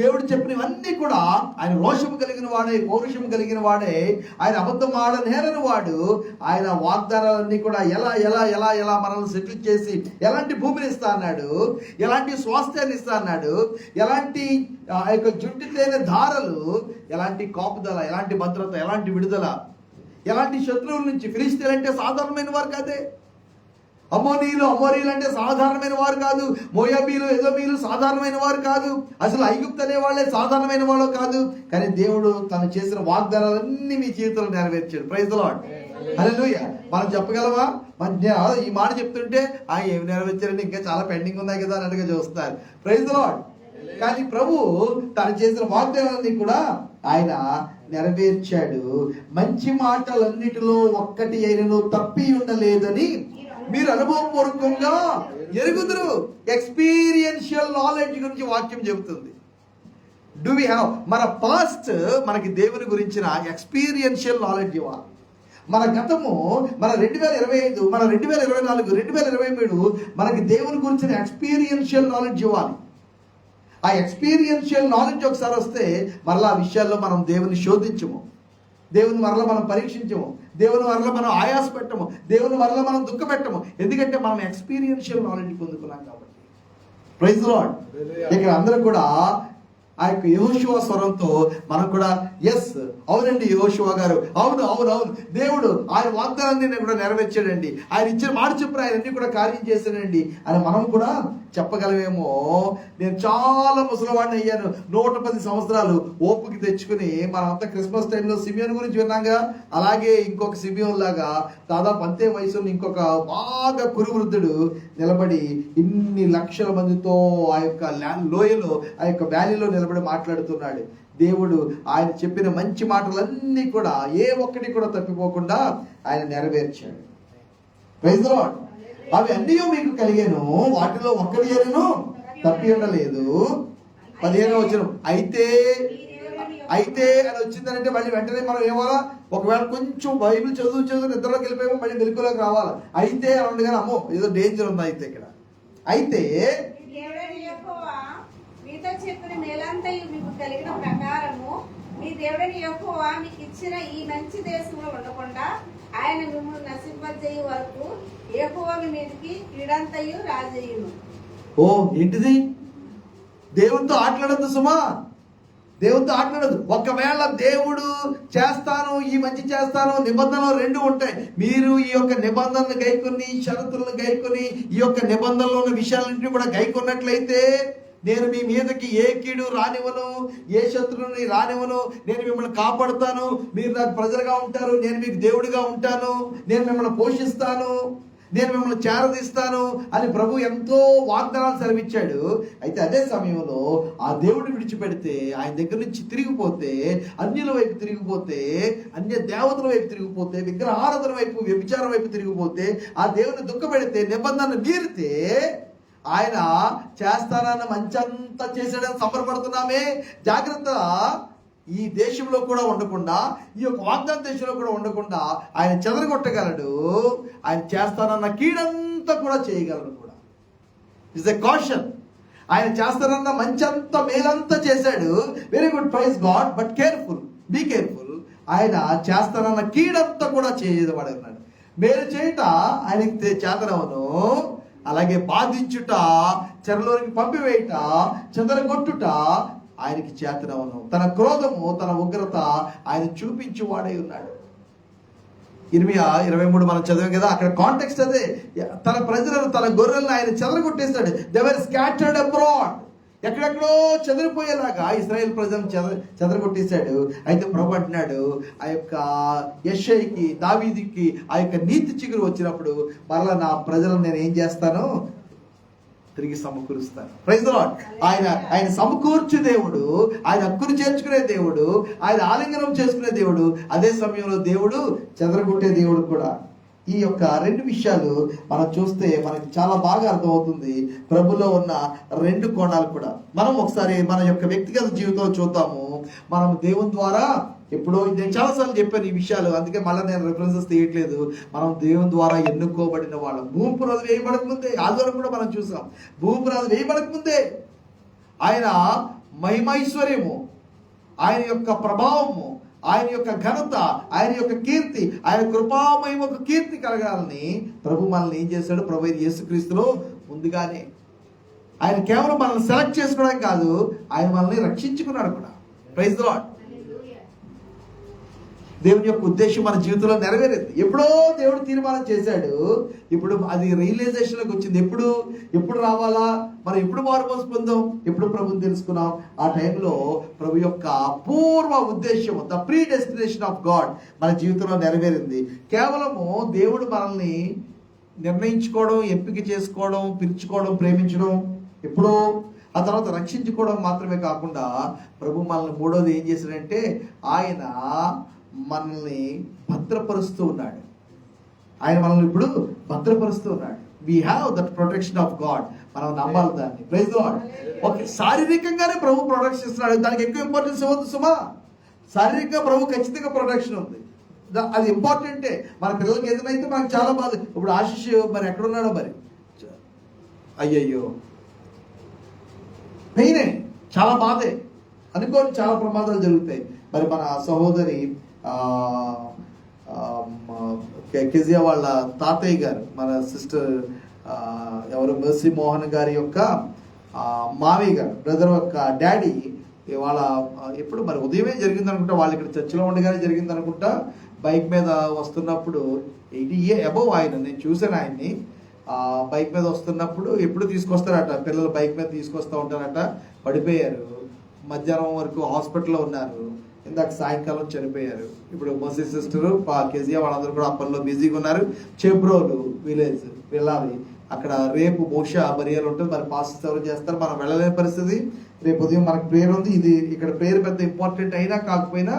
దేవుడు చెప్పినవన్నీ కూడా ఆయన రోషము కలిగిన వాడే, పౌరుషము కలిగిన వాడే, ఆయన అబద్ధం ఆడనేరని వాడు. ఆయన వాగ్దానాలన్నీ కూడా ఎలా మనల్ని సెటిల్ చేసి ఎలాంటి భూమిని ఇస్తా అన్నాడు, ఎలాంటి స్వాస్థ్యాన్ని ఇస్తా అన్నాడు, ఎలాంటి ఆ యొక్క జుట్టు తేనె ధారలు, ఎలాంటి కాపుదల, ఎలాంటి భద్రత, ఎలాంటి విడుదల, ఎలాంటి శత్రువుల నుంచి. ఫిలిష్తీయులు అంటే సాధారణమైన వారు కాదే, అమోరీలు అంటే సాధారణమైన వారు కాదు, మోయాబీలు, ఎదోమీలు సాధారణమైన వారు కాదు, అసలు ఐగుప్తు అనే వాళ్ళే సాధారణమైన వాళ్ళు కాదు. కానీ దేవుడు తను చేసిన వాగ్దానాలన్నీ మీ జీవితంలో నెరవేర్చాడు. ప్రైజ్ ది లార్డ్, హల్లెలూయా. మనం చెప్పగలమా? ఈ మాట చెప్తుంటే ఏమి నెరవేర్చారంటే ఇంకా చాలా పెండింగ్ ఉన్నాయి కదా అన్నట్టుగా చూస్తున్నారు. Praise the Lord. కానీ ప్రభు తను చేసిన వాగ్దానాలన్నీ కూడా ఆయన నెరవేర్చాడు. మంచి మాటలన్నిటిలో ఒక్కటి అయినను తప్పి ఉండలేదని మీరు అనుభవపూర్వకంగా ఎరుగుదురు. ఎక్స్పీరియన్షియల్ నాలెడ్జ్ గురించి వాక్యం చెబుతుంది. Do we have? మన పాస్ట్ మనకి దేవుని గురించిన ఎక్స్పీరియన్షియల్ నాలెడ్జ్ ఇవ్వాలి. మన గతము, మన 2025, మన 2024, 2023 మనకి దేవుని గురించిన ఎక్స్పీరియన్షియల్ నాలెడ్జ్ ఇవ్వాలి. ఆ ఎక్స్పీరియన్షియల్ నాలెడ్జ్ ఒకసారి వస్తే మరలా ఆ విషయాల్లో మనం దేవుని శోధించము, దేవుని మరలా మనం పరీక్షించము, దేవుని వల్ల మనం ఆయాస పెట్టము, దేవుని వల్ల మనం దుఃఖ పెట్టము. ఎందుకంటే మనం ఎక్స్పీరియన్షియల్ నాలెడ్జ్ పొందుకున్నాం కాబట్టి. Praise the Lord. ఇక్కడ అందరూ కూడా ఆ యొక్క యెహోషువ స్వరంతో మనం కూడా ఎస్, అవునండి యెహోషువ గారు, అవును దేవుడు ఆయన వాగ్దానాన్ని కూడా నెరవేర్చాడండి, ఆయన ఇచ్చిన మాట చెప్పిన ఆయన అన్ని కూడా కార్యం చేశాడండి అని మనం కూడా చెప్పగలమేమో. నేను చాలా ముసలివాడిని అయ్యాను, 110 సంవత్సరాలు ఓపిక తెచ్చుకుని. మనమంతా క్రిస్మస్ టైంలో సిమియోన్ గురించి విన్నాగా, అలాగే ఇంకొక సిమియోన్ లాగా దాదాపు అంతే వయసులో ఇంకొక బాగా కురువృద్ధుడు నిలబడి ఇన్ని లక్షల మందితో ఆ యొక్క లోయలో, ఆ యొక్క వ్యాలీలో నిలబడి మాట్లాడుతున్నాడు. దేవుడు ఆయన చెప్పిన మంచి మాటలన్నీ కూడా ఏ ఒక్కటి కూడా తప్పిపోకుండా ఆయన నెరవేర్చాడు. Praise the lord. అవి అన్నీ మీకు కలిగాను, వాటిలో ఒక్కటి ఏను తప్పి ఉండలేదు. 15వ వచనం, అయితే అని వచ్చిందంటే మళ్ళీ వెంటనే మనం ఏమోలా, ఒకవేళ కొంచెం బైబిల్ చదువు నిద్రలోకి వెళ్ళిపోయామో మళ్ళీ వెలుగులోకి రావాలి. అయితే అని ఉంది కానీ అమ్మో ఏదో డేంజర్ ఉంది. అయితే ఇక్కడ అయితే మీతో చెప్పిన మేలంతయు మీకు కలిగిన ప్రకారము మీ దేవుడని యెహోవా మీకు ఇచ్చిన ఈ మంచి దేశంలో ఉండకుండా ఆయన మిమ్మల్ని నశింపజేయ వరకు యెహోవా మీ మీదకి కీడంతయు రాజయ్యును. ఓ ఏంటిది? దేవునితో ఆటలాడద్దు సుమా, దేవునితో ఆటలాడదు. ఒకవేళ దేవుడు చేస్తాను, ఈ మంచి చేస్తాను, నిబంధనలు రెండు ఉంటాయి. మీరు ఈ యొక్క నిబంధనలు గైకొని, షరతులను గైకొని, ఈ యొక్క నిబంధనలో ఉన్న విషయాలన్నింటినీ కూడా గైకొన్నట్లయితే నేను మీ మీదకి ఏ కీడు రానివ్వను, ఏ శత్రువుని రానివ్వను, నేను మిమ్మల్ని కాపాడుతాను, మీరు నాకు ప్రజలుగా ఉంటారు, నేను మీకు దేవుడిగా ఉంటాను, నేను మిమ్మల్ని పోషిస్తాను, నేను మిమ్మల్ని చేరదీస్తాను అని ప్రభు ఎంతో వాగ్దానాలు సెలవిచ్చాడు. అయితే అదే సమయంలో ఆ దేవుడిని విడిచిపెడితే, ఆయన దగ్గర నుంచి తిరిగిపోతే, అన్యుల వైపు తిరిగిపోతే, అన్య దేవతల వైపు తిరిగిపోతే, విగ్రహారాధన వైపు, వ్యభిచారం వైపు తిరిగిపోతే, ఆ దేవుని దుఃఖపెడితే, నిబంధనలు మీరితే ఆయన చేస్తానన్న మంచంతా చేశాడని సంబరపడుతున్నామే. జాగ్రత్త. ఈ దేశంలో కూడా ఉండకుండా, ఈ యొక్క వాగ్దాన దేశంలో కూడా ఉండకుండా ఆయన చెదరగొట్టగలడు. ఆయన చేస్తానన్న కీడంతా కూడా చేయగలడు కూడా. It's a caution. ఆయన చేస్తానన్న మంచంతా మేలంతా చేశాడు. Very good, praise God, but careful, be careful. ఆయన చేస్తానన్న కీడంతా కూడా చేయవాడు అన్నాడు. మేలు చేయుట ఆయనకి చేతనవను, అలాగే బాధించుట, చెరలోనికి పంపివేయుట, చెదరగొట్టుట ఆయనకి చేతనవను. తన క్రోధము, తన ఉగ్రత ఆయన చూపించువాడై ఉన్నాడు. 23 మనం చదివాం కదా, అక్కడ కాంటెక్స్ట్ అదే. తన ప్రజలను, తన గొర్రెలను ఆయన చెదరగొట్టేస్తాడు. They were scattered abroad. ఎక్కడెక్కడో చెదిరిపోయేలాగా ఇశ్రాయేల్ ప్రజలను చెదరగొట్టేశాడు. అయితే ప్రభు అంటున్నాడు, ఆ యొక్క యెషయికి, దావీదుకి ఆ యొక్క నీతి చిగురు వచ్చినప్పుడు మరలా నా ప్రజలను నేను ఏం చేస్తాను, తిరిగి సమకూరుస్తాను. Praise the lord. ఆయన సమకూర్చే దేవుడు, ఆయన హక్కును చేర్చుకునే దేవుడు, ఆయన ఆలింగనం చేసుకునే దేవుడు, అదే సమయంలో దేవుడు చెదరగొట్టే దేవుడు కూడా. ఈ యొక్క రెండు విషయాలు మనం చూస్తే మనకి చాలా బాగా అర్థమవుతుంది ప్రభులో ఉన్న రెండు కోణాలు కూడా. మనం ఒకసారి మన యొక్క వ్యక్తిగత జీవితంలో చూద్దాము. మనం దేవుని ద్వారా ఎప్పుడో, నేను చాలాసార్లు చెప్పాను ఈ విషయాలు, అందుకే మళ్ళీ నేను రెఫరెన్సెస్ తీయట్లేదు. మనం దేవుని ద్వారా ఎన్నుకోబడిన వాళ్ళం. భూమి పునాది వేయబడక ముందే, ఆదివారం కూడా మనం చూసాం, భూమి పునాది వేయబడక ముందే ఆయన మహిమైశ్వర్యము, ఆయన యొక్క ప్రభావము, ఆయన యొక్క ఘనత, ఆయన యొక్క కీర్తి, ఆయన కృపామయం ఒక కీర్తి కలగాలని ప్రభు మనల్ని ఏం చేశాడు, ప్రభు యేసుక్రీస్తులో ముందుగానే. ఆయన కేవలం మనల్ని సెలెక్ట్ చేసుకోవడం కాదు, ఆయన మనల్ని రక్షించుకున్నాడు కూడా. Praise the Lord. దేవుని యొక్క ఉద్దేశం మన జీవితంలో నెరవేరింది. ఎప్పుడో దేవుడు తీర్మానం చేశాడు, ఇప్పుడు అది రియలైజేషన్లోకి వచ్చింది. ఎప్పుడు రావాలా, మనం ఎప్పుడు మారుమోసు పొందాం, ఎప్పుడు ప్రభుని తెలుసుకున్నాం. ఆ టైంలో ప్రభు యొక్క పూర్వ ఉద్దేశం, the pre destination of God మన జీవితంలో నెరవేరింది. కేవలము దేవుడు మనల్ని నిర్ణయించుకోవడం, ఎంపిక చేసుకోవడం, పిలుచుకోవడం, ప్రేమించడం ఎప్పుడో, ఆ తర్వాత రక్షించుకోవడం మాత్రమే కాకుండా ప్రభు మనల్ని మూడోది ఏం చేశాడంటే ఆయన మనల్ని భద్రపరుస్తూ ఉన్నాడు. ఆయన మనల్ని ఇప్పుడు భద్రపరుస్తూ ఉన్నాడు. We have that protection of God. మనం నమ్మాలి దాన్ని. Praise the Lord. ఓకే, శారీరకంగానే ప్రభు ప్రొటెక్షన్ ఇస్తున్నాడు, దానికి ఎక్కువ ఇంపార్టెన్స్ ఇవ్వద్దు సుమా. శారీరకంగా ప్రభు ఖచ్చితంగా ప్రొటెక్షన్ ఉంది, అది ఇంపార్టెంటే. మన పిల్లలకి ఏదైతే మనకు చాలా బాధ. ఇప్పుడు ఆశీష్ మరి ఎక్కడున్నాడో మరి, అయ్యయ్యో పెయినే, చాలా బాధే అనుకోని, చాలా ప్రమాదాలు జరుగుతాయి. మరి మన సహోదరి కెజియా వాళ్ళ తాతయ్య గారు, మన సిస్టర్ ఎవరు మెర్సీ మోహన్ గారి యొక్క మావయ్య గారు, బ్రదర్ యొక్క డాడీ, వాళ్ళ ఎప్పుడు మరి ఉదయమే జరిగింది అనుకుంటా, వాళ్ళు ఇక్కడ చర్చిలో ఉండగానే జరిగింది అనుకుంటా. బైక్ మీద వస్తున్నప్పుడు 80 అబోవ్ ఆయన, నేను చూశాను ఆయన్ని. బైక్ మీద వస్తున్నప్పుడు ఎప్పుడు తీసుకొస్తారట, పిల్లలు బైక్ మీద తీసుకొస్తూ ఉంటారట. పడిపోయారు, మధ్యాహ్నం వరకు హాస్పిటల్లో ఉన్నారు, ఇందాక సాయంకాలం చనిపోయారు. ఇప్పుడు మోసీ సిస్టరు, కెజియా వాళ్ళందరూ కూడా ఆ పనిలో బిజీగా ఉన్నారు. చెబ్రోలు విలేజ్ వెళ్ళాలి, అక్కడ రేపు బహుశా బరియాలు ఉంటుంది. మరి పాస్టర్స్ ఎవరు చేస్తారు, మనం వెళ్ళలేని పరిస్థితి. రేపు ఉదయం మనకు ప్రేయర్ ఉంది. ఇది ఇక్కడ ప్రేయర్ పెద్ద ఇంపార్టెంట్ అయినా కాకపోయినా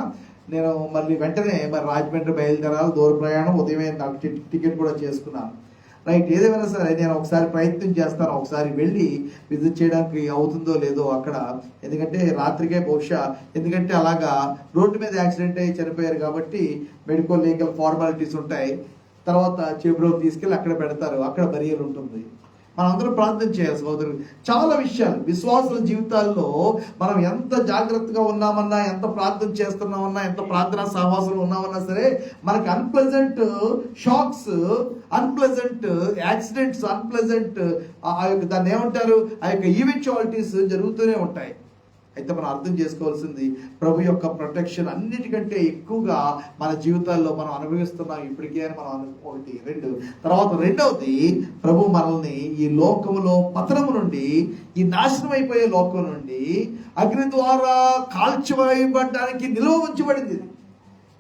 నేను మళ్ళీ వెంటనే మరి రాజమండ్రి బయలుదేరాలి, దూర ప్రయాణం. ఉదయమే నాకు టికెట్ కూడా చేసుకున్నాను. రైట్, ఏదేమైనా సరే నేను ఒకసారి ప్రయత్నం చేస్తాను, ఒకసారి వెళ్ళి విజిట్ చేయడానికి అవుతుందో లేదో అక్కడ. ఎందుకంటే రాత్రికే బహుశా, ఎందుకంటే అలాగా రోడ్డు మీద యాక్సిడెంట్ అయ్యి చనిపోయారు కాబట్టి మెడికల్ లీగల్ ఫార్మాలిటీస్ ఉంటాయి. తర్వాత చెబ్రోలు తీసుకెళ్ళి అక్కడ పెడతారు, అక్కడ బరియలు ఉంటుంది. మనందరం ప్రార్థన చేయాలి సోదరులు. చాలా విషయాలు విశ్వాసుల జీవితాల్లో మనం ఎంత జాగ్రత్తగా ఉన్నామన్నా, ఎంత ప్రార్థన చేస్తున్నామన్నా, ఎంత ప్రార్థనా సహవాసంలో ఉన్నామన్నా సరే మనకి unpleasant shocks, unpleasant accidents, unpleasant ఆ యొక్క దాన్ని ఏమంటారు, ఆ యొక్క ఈవెంచువాలిటీస్ జరుగుతూనే ఉంటాయి. అయితే మనం అర్థం చేసుకోవాల్సింది ప్రభు యొక్క ప్రొటెక్షన్ అన్నిటికంటే ఎక్కువగా మన జీవితాల్లో మనం అనుభవిస్తున్నాం ఇప్పటికే అని మనం ఒకటి. తర్వాత రెండవది, ప్రభు మనల్ని ఈ లోకములో పతనము నుండి, ఈ నాశనం అయిపోయే లోకం నుండి అగ్ని ద్వారా కాల్చివేయబడడానికి నిలువ ఉంచబడింది.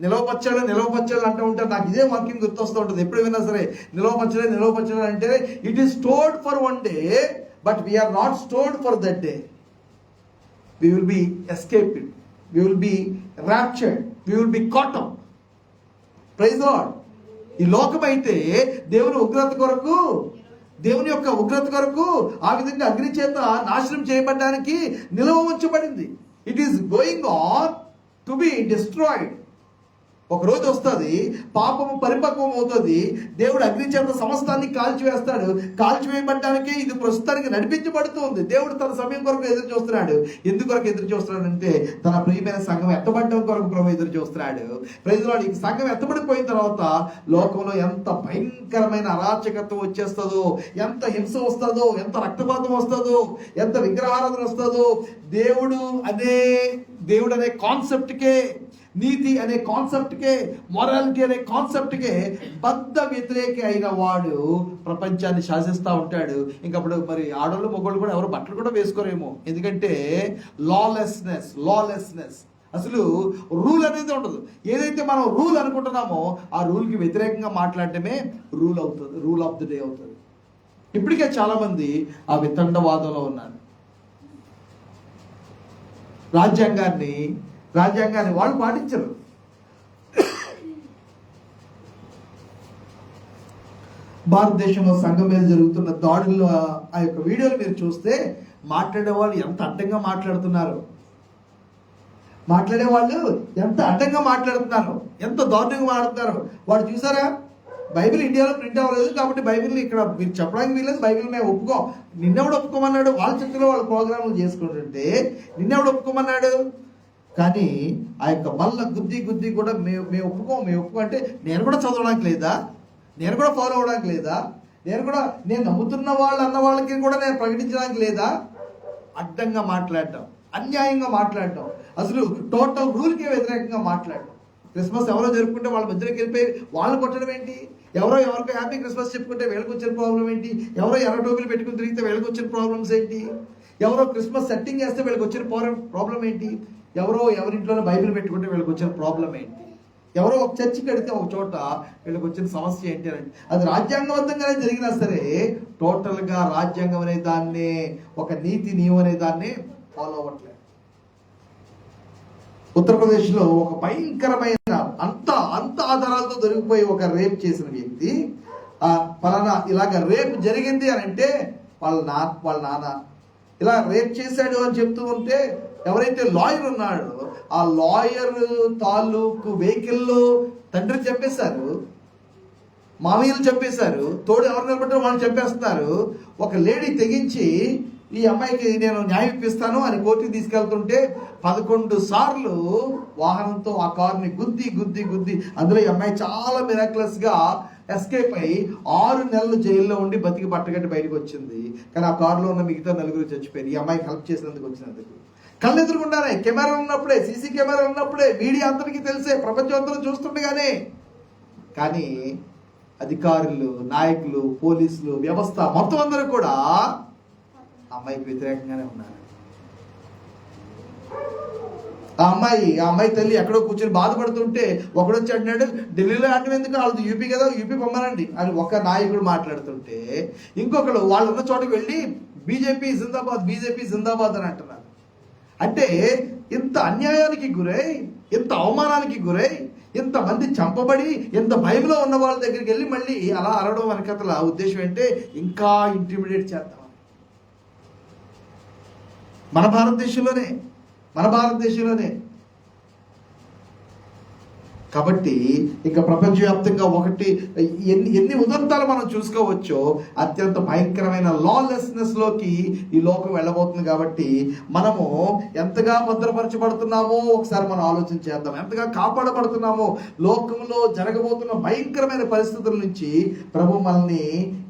నిలవపరచాడు అంటూ ఉంటారు. నాకు ఇదే వాక్యం గుర్తొస్తూ ఉంటుంది ఎప్పుడు విన్నా సరే. నిలవపరచాడు అంటే it is stored for one day but we are not stored for that day. We will be escaped, we will be raptured, we will be caught up. Praise the Lord. ఈ లోకం అయితే దేవుని యొక్క ఉగ్రత కొరకు ఆ విధంగా అగ్ని చేత నాశనం చేయబడడానికి నిలువ ఉంచబడింది. It is going on to be destroyed. ఒక రోజు వస్తుంది, పాపము పరిపక్వం అవుతుంది, దేవుడు అగ్ని చేత సమస్తాన్ని కాల్చివేస్తాడు. కాల్చివేయబడ్డానికి ఇది ప్రస్తుతానికి నడిపించబడుతుంది. దేవుడు తన సమయం కొరకు ఎదురు చూస్తున్నాడు. ఎందుకొరకు ఎదురు చూస్తున్నాడంటే తన ప్రియమైన సంఘం ఎత్తబడడం కొరకు ప్రభు ఎదురు చూస్తున్నాడు. Praise the Lord. ఈ సంఘం ఎత్తబడిపోయిన తర్వాత లోకంలో ఎంత భయంకరమైన అరాచకత్వం వచ్చేస్తుందో, ఎంత హింస వస్తుందో, ఎంత రక్తపాతం వస్తుందో, ఎంత విగ్రహారాధన వస్తుందో. దేవుడు అనే కాన్సెప్ట్కే, నీతి అనే కాన్సెప్ట్కే, మొరాలిటీ అనే కాన్సెప్ట్కే బద్ధ వ్యతిరేకి అయిన వాడు ప్రపంచాన్ని శాసిస్తూ ఉంటాడు. ఇంకప్పుడు మరి ఆడోళ్ళు మొగోళ్ళు కూడా ఎవరు బట్టలు కూడా వేసుకోరేమో. ఎందుకంటే లాలెస్నెస్, అసలు రూల్ అనేది ఉండదు. ఏదైతే మనం రూల్ అనుకుంటున్నామో ఆ రూల్కి వ్యతిరేకంగా మాట్లాడటమే రూల్ ఆఫ్ ది డే అవుతుంది. ఇప్పటికే చాలా మంది ఆ వితండవాదంలో ఉన్నారు. రాజ్యాంగాన్ని వాళ్ళు పాటించరు. భారతదేశంలో సంఘం మీద జరుగుతున్న దాడుల్లో ఆ యొక్క వీడియోలు మీరు చూస్తే మాట్లాడే వాళ్ళు ఎంత అడ్డంగా మాట్లాడుతున్నారు, ఎంత దారుణంగా మాట్లాడుతున్నారు. వాడు చూసారా, బైబిల్ ఇండియాలో ప్రింట్ అవ్వలేదు కాబట్టి బైబిల్ ఇక్కడ మీరు చెప్పడానికి వీలేదు, బైబిల్ మేము ఒప్పుకోం. నిన్నెవడు ఒప్పుకోమన్నాడు? వాళ్ళ చర్చలో వాళ్ళ ప్రోగ్రాములు చేసుకుంటుంటే నిన్నెవడు ఒప్పుకోమన్నాడు? కానీ ఆ యొక్క మల్ల గుద్ది కూడా మేము ఒప్పుకో అంటే నేను కూడా చదవడానికి లేదా, నేను కూడా ఫాలో అవ్వడానికి లేదా, నేను నమ్ముతున్న వాళ్ళు అన్న వాళ్ళకి కూడా నేను ప్రకటించడానికి లేదా? అడ్డంగా మాట్లాడటం, అన్యాయంగా మాట్లాడటం, అసలు టోటల్ రూల్కే వ్యతిరేకంగా మాట్లాడటం. క్రిస్మస్ ఎవరో జరుపుకుంటే వాళ్ళ మధ్యలోకి వెళ్ళిపోయి వాళ్ళని కొట్టడం ఏంటి? ఎవరికో హ్యాపీ క్రిస్మస్ చెప్పుకుంటే వీళ్ళకి వచ్చిన ప్రాబ్లం ఏంటి? ఎవరో ఎర్ర టోపీలు పెట్టుకుని తిరిగితే వీళ్ళకి వచ్చిన ప్రాబ్లమ్స్ ఏంటి? ఎవరో క్రిస్మస్ సెట్టింగ్ చేస్తే వీళ్ళకి వచ్చిన ప్రాబ్లం ఏంటి? ఎవరింట్లోనే బైబిల్ పెట్టుకుంటే వీళ్ళకి వచ్చిన ప్రాబ్లం ఏంటి? ఎవరో ఒక చర్చి కడితే ఒక చోట వీళ్ళకి వచ్చిన సమస్య ఏంటి అని. అది రాజ్యాంగబద్ధంగానే జరిగినా సరే టోటల్గా రాజ్యాంగం అనే దాన్ని, ఒక నీతి నియమం అనే దాన్ని ఫాలో అవ్వట్లేదు. ఉత్తరప్రదేశ్లో ఒక భయంకరమైన అంత ఆధారాలతో దొరికిపోయి ఒక రేప్ చేసిన వ్యక్తి, ఫలానా ఇలాగ రేప్ జరిగింది అని అంటే వాళ్ళ నాన్న ఇలా రేప్ చేశాడు అని చెప్తూ ఉంటే ఎవరైతే లాయర్ ఉన్నాడో ఆ లాయర్ తాలూకు వెహికల్లో తండ్రి చెప్పేశారు, మామయ్యలు చెప్పేశారు, తోడు ఎవరు నిలబడ్డారో వాళ్ళు చెప్పేస్తున్నారు. ఒక లేడీ తెగించి ఈ అమ్మాయికి నేను న్యాయం ఇప్పిస్తాను అని కోర్టుకి తీసుకెళ్తుంటే 11 సార్లు వాహనంతో ఆ కారుని గుద్ది అందులో ఈ అమ్మాయి చాలా మిరాక్యులస్ గా ఎస్కేప్ అయి 6 నెలలు జైల్లో ఉండి బతికి పట్టగట్టి బయటకు వచ్చింది. కానీ ఆ కారులో ఉన్న మిగతా 4 చచ్చిపోయారు. ఈ అమ్మాయికి హెల్ప్ చేసినందుకు వచ్చినందుకు. కళ్ళు ఎదురుకుండానే, కెమెరా ఉన్నప్పుడే, సీసీ కెమెరా ఉన్నప్పుడే, మీడియా అందరికీ తెలిసే, ప్రపంచం అందరూ చూస్తుండగానే. కానీ అధికారులు, నాయకులు, పోలీసులు, వ్యవస్థ మొత్తం అందరూ కూడా అమ్మాయికి వ్యతిరేకంగానే ఉన్నారు. ఆ అమ్మాయి తల్లి ఎక్కడో కూర్చొని బాధపడుతుంటే ఒకడొచ్చి అంటున్నాడు, ఢిల్లీలో ఆటం ఎందుకు, వాళ్ళది యూపీ కదా, యూపీ పొమ్మనండి అని ఒక నాయకుడు మాట్లాడుతుంటే ఇంకొకడు వాళ్ళు ఉన్న చోటకి వెళ్ళి బీజేపీ జిందాబాద్ అని అంటున్నారు. అంటే ఇంత అన్యాయానికి గురై, ఇంత అవమానానికి గురై, ఇంతమంది చంపబడి, ఇంత భయంలో ఉన్న వాళ్ళ దగ్గరికి వెళ్ళి మళ్ళీ అలా అరవడం వెనకతల ఉద్దేశం ఏంటే ఇంకా ఇంటిమిడియేట్ చేద్దాం. మన భారతదేశంలోనే కాబట్టి ఇక ప్రపంచవ్యాప్తంగా ఎన్ని ఉదంతాలు మనం చూసుకోవచ్చో అత్యంత భయంకరమైన లాలెస్నెస్ లోకి ఈ లోకం వెళ్ళబోతుంది. కాబట్టి మనము ఎంతగా భద్రపరచబడుతున్నామో ఒకసారి మనం ఆలోచన చేద్దాం. ఎంతగా కాపాడబడుతున్నామో, లోకంలో జరగబోతున్న భయంకరమైన పరిస్థితుల నుంచి ప్రభు మనల్ని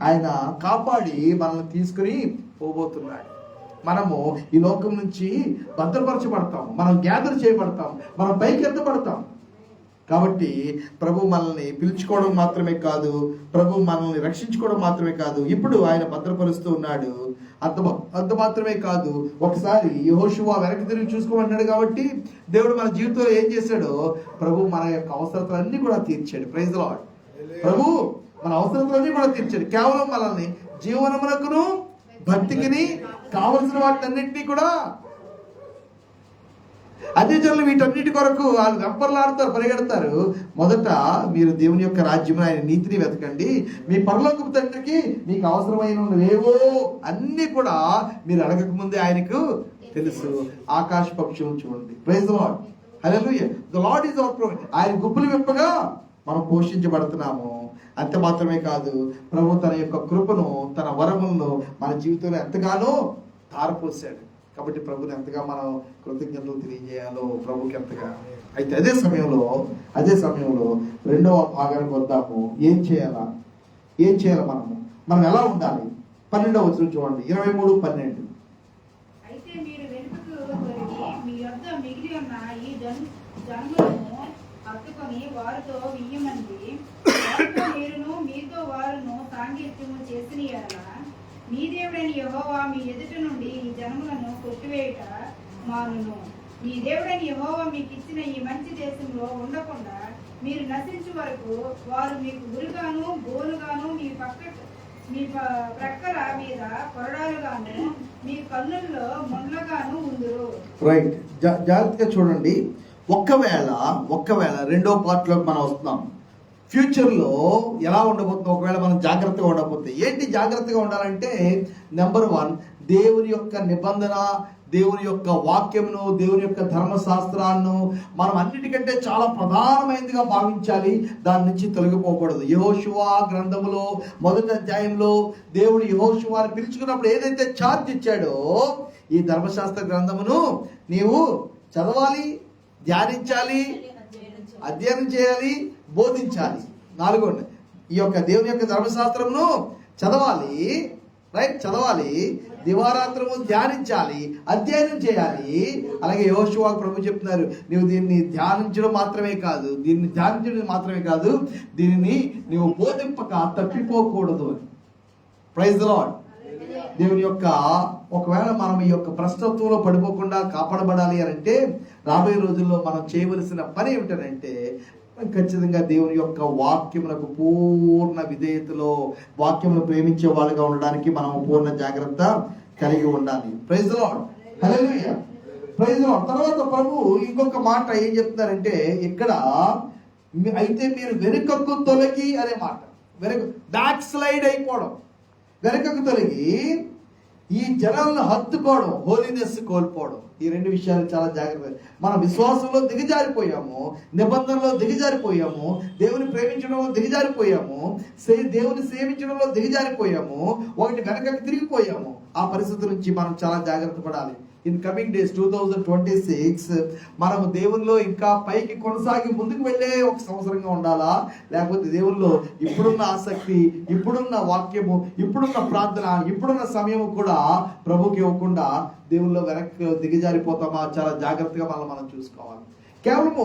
ఆయన కాపాడి మనల్ని తీసుకుని పోబోతున్నాడు. మనము ఈ లోకం నుంచి భద్రపరచబడతాం, మనం గ్యాదర్ చేయబడతాం, మనం పైకి ఎత్తబడతాం. కాబట్టి ప్రభు మనల్ని పిలుచుకోవడం మాత్రమే కాదు, ప్రభు మనల్ని రక్షించుకోవడం మాత్రమే కాదు, ఇప్పుడు ఆయన భద్రపరుస్తూ ఉన్నాడు. అంత మాత్రమే కాదు, ఒకసారి యెహోషువ వెనక్కి తిరిగి చూసుకోమన్నాడు. కాబట్టి దేవుడు మన జీవితంలో ఏం చేశాడో, ప్రభు మన యొక్క అవసరతలన్నీ కూడా తీర్చాడు. Praise the lord. ప్రభు మన అవసరతలన్నీ కూడా తీర్చాడు. కేవలం మనల్ని జీవనమునకును భక్తికిని కావలసిన వాటినన్నింటినీ కూడా, అదే జనులు వీటన్నిటి కొరకు వాళ్ళు వెంపర్లాడుతారు, పరిగెడతారు. మొదట మీరు దేవుని యొక్క రాజ్యం, ఆయన నీతిని వెతకండి, మీ పరలోకపు తండ్రికి మీకు అవసరమైనవేవో అన్ని కూడా మీరు అడగక ముందే ఆయనకు తెలుసు. ఆకాశ పక్షులను చూడండి. Praise the lord. Hallelujah. The Lord is our provider. ఆయన గుప్పులు విప్పగా మనం పోషించబడుతున్నాము. అంతే మాత్రమే కాదు, ప్రభు తన యొక్క కృపను, తన వరములను మన జీవితంలో ఎంతగానో ధారపోసాడు. కాబట్టి ప్రభుని ఎంతగా మనం కృతజ్ఞతలు తెలియజేయాలో ప్రభుకి ఎంతగా. అయితే అదే సమయంలో రెండవ భాగానికి వద్దాము. ఏం చేయాలా మనం ఎలా ఉండాలి? 12వ వచనం చూడండి, 23:12. అయితే మీరు వెనుకకు తొలగి మీ యొద్ద మిగిలి ఉన్న ఈ జనులను హత్తుకొని వారితో వియ్యమంది. వారితో మీరును మీతో వారును సాంగత్యము చేసిన యెడల మీ దేవుడైన యెహోవా మీ ఎదుట నుండి ఈ జనములను కొట్టివేయుట మానును. మీ దేవుడైన యెహోవా మీకు ఇచ్చిన ఈ మంచి దేశంలో ఉండకుండా మీరు నశించు వరకు వారు మీకు గురిగాను బోనుగాను మీ ప్రక్కల మీద కొరడాలుగాను మీ కన్నుల్లో మొండ్లగాను ఉందురు. రైట్. జాగ్రత్తగా చూడండి. ఒక్కవేళ రెండో పార్ట్ లోకి మనం వస్తున్నాం. ఫ్యూచర్ లో ఎలా ఉండబోతుందో ఒకవేళ మనం జాగ్రత్తగా ఉండకపోతే. ఏంటి జాగ్రత్తగా ఉండాలంటే, నెంబర్ 1, దేవుని యొక్క నిబంధన, దేవుని యొక్క వాక్యమును, దేవుని యొక్క ధర్మశాస్త్రాన్ని మనం అన్నిటికంటే చాలా ప్రధానమైనదిగా భావించాలి. దాని నుంచి తొలగిపోకూడదు. యెహోషువ గ్రంథములో 1వ అధ్యాయంలో దేవుడు యెహోషువని పిలుచుకున్నప్పుడు ఏదైతే ఛార్జ్ ఇచ్చాడో, ఈ ధర్మశాస్త్ర గ్రంథమును నీవు చదవాలి, ధ్యానించాలి, అధ్యయనం చేయాలి, బోధించాలి. 4, ఈ యొక్క దేవుని యొక్క ధర్మశాస్త్రమును చదవాలి, దివారాత్రము ధ్యానించాలి, అధ్యయనం చేయాలి. అలాగే యెహోషువ ప్రభు చెప్తున్నారు, నీవు దీన్ని ధ్యానించడం మాత్రమే కాదు, దీనిని నీవు బోధింపక తప్పిపోకూడదు అని. Praise the Lord. దేవుని యొక్క ఒకవేళ మనం ఈ యొక్క భ్రష్టత్వంలో పడిపోకుండా కాపాడబడాలి అని అంటే, రాబోయే రోజుల్లో మనం చేయవలసిన పని ఏమిటంటే, ఖచ్చితంగా దేవుని యొక్క వాక్యములకు పూర్ణ విధేయతలో, వాక్యమును ప్రేమించే వాళ్ళుగా ఉండడానికి మనం పూర్ణ జాగ్రత్త కలిగి ఉండాలి. Praise the lord. Hallelujah. Praise the Lord. తర్వాత ప్రభు ఇంకొక మాట ఏం చెప్తున్నారంటే ఇక్కడ, అయితే మీరు వెనుకకు తొలగి అనే మాట, బ్యాక్ స్లైడ్ అయిపోవడం, వెనుకకు తొలగి ఈ జనాలను హత్తుకోవడం, హోలీనెస్ కోల్పోవడం. ఈ 2 విషయాలు చాలా జాగ్రత్త. మన విశ్వాసంలో దిగజారిపోయాము, నిబంధనలో దిగజారిపోయాము, దేవుని ప్రేమించడంలో దిగజారిపోయాము, దేవుని సేవించడంలో దిగజారిపోయాము, ఒకటి వెనకకి తిరిగిపోయాము. ఆ పరిస్థితి నుంచి మనం చాలా జాగ్రత్త పడాలి. ఇన్ కమింగ్ డేస్ 2026 మనము దేవునిలో ఇంకా పైకి కొనసాగి ముందుకు వెళ్ళే ఒక సంవత్సరంగా ఉండాలా, లేకపోతే దేవునిలో ఇప్పుడున్న ఆసక్తి, ఇప్పుడున్న వాక్యము, ఇప్పుడున్న ప్రార్థన, ఇప్పుడున్న సమయము కూడా ప్రభుకి ఇవ్వకుండా దేవునిలో వెనక్కి దిగజారిపోతామా? చాలా జాగ్రత్తగా మనం చూసుకోవాలి. కేవలము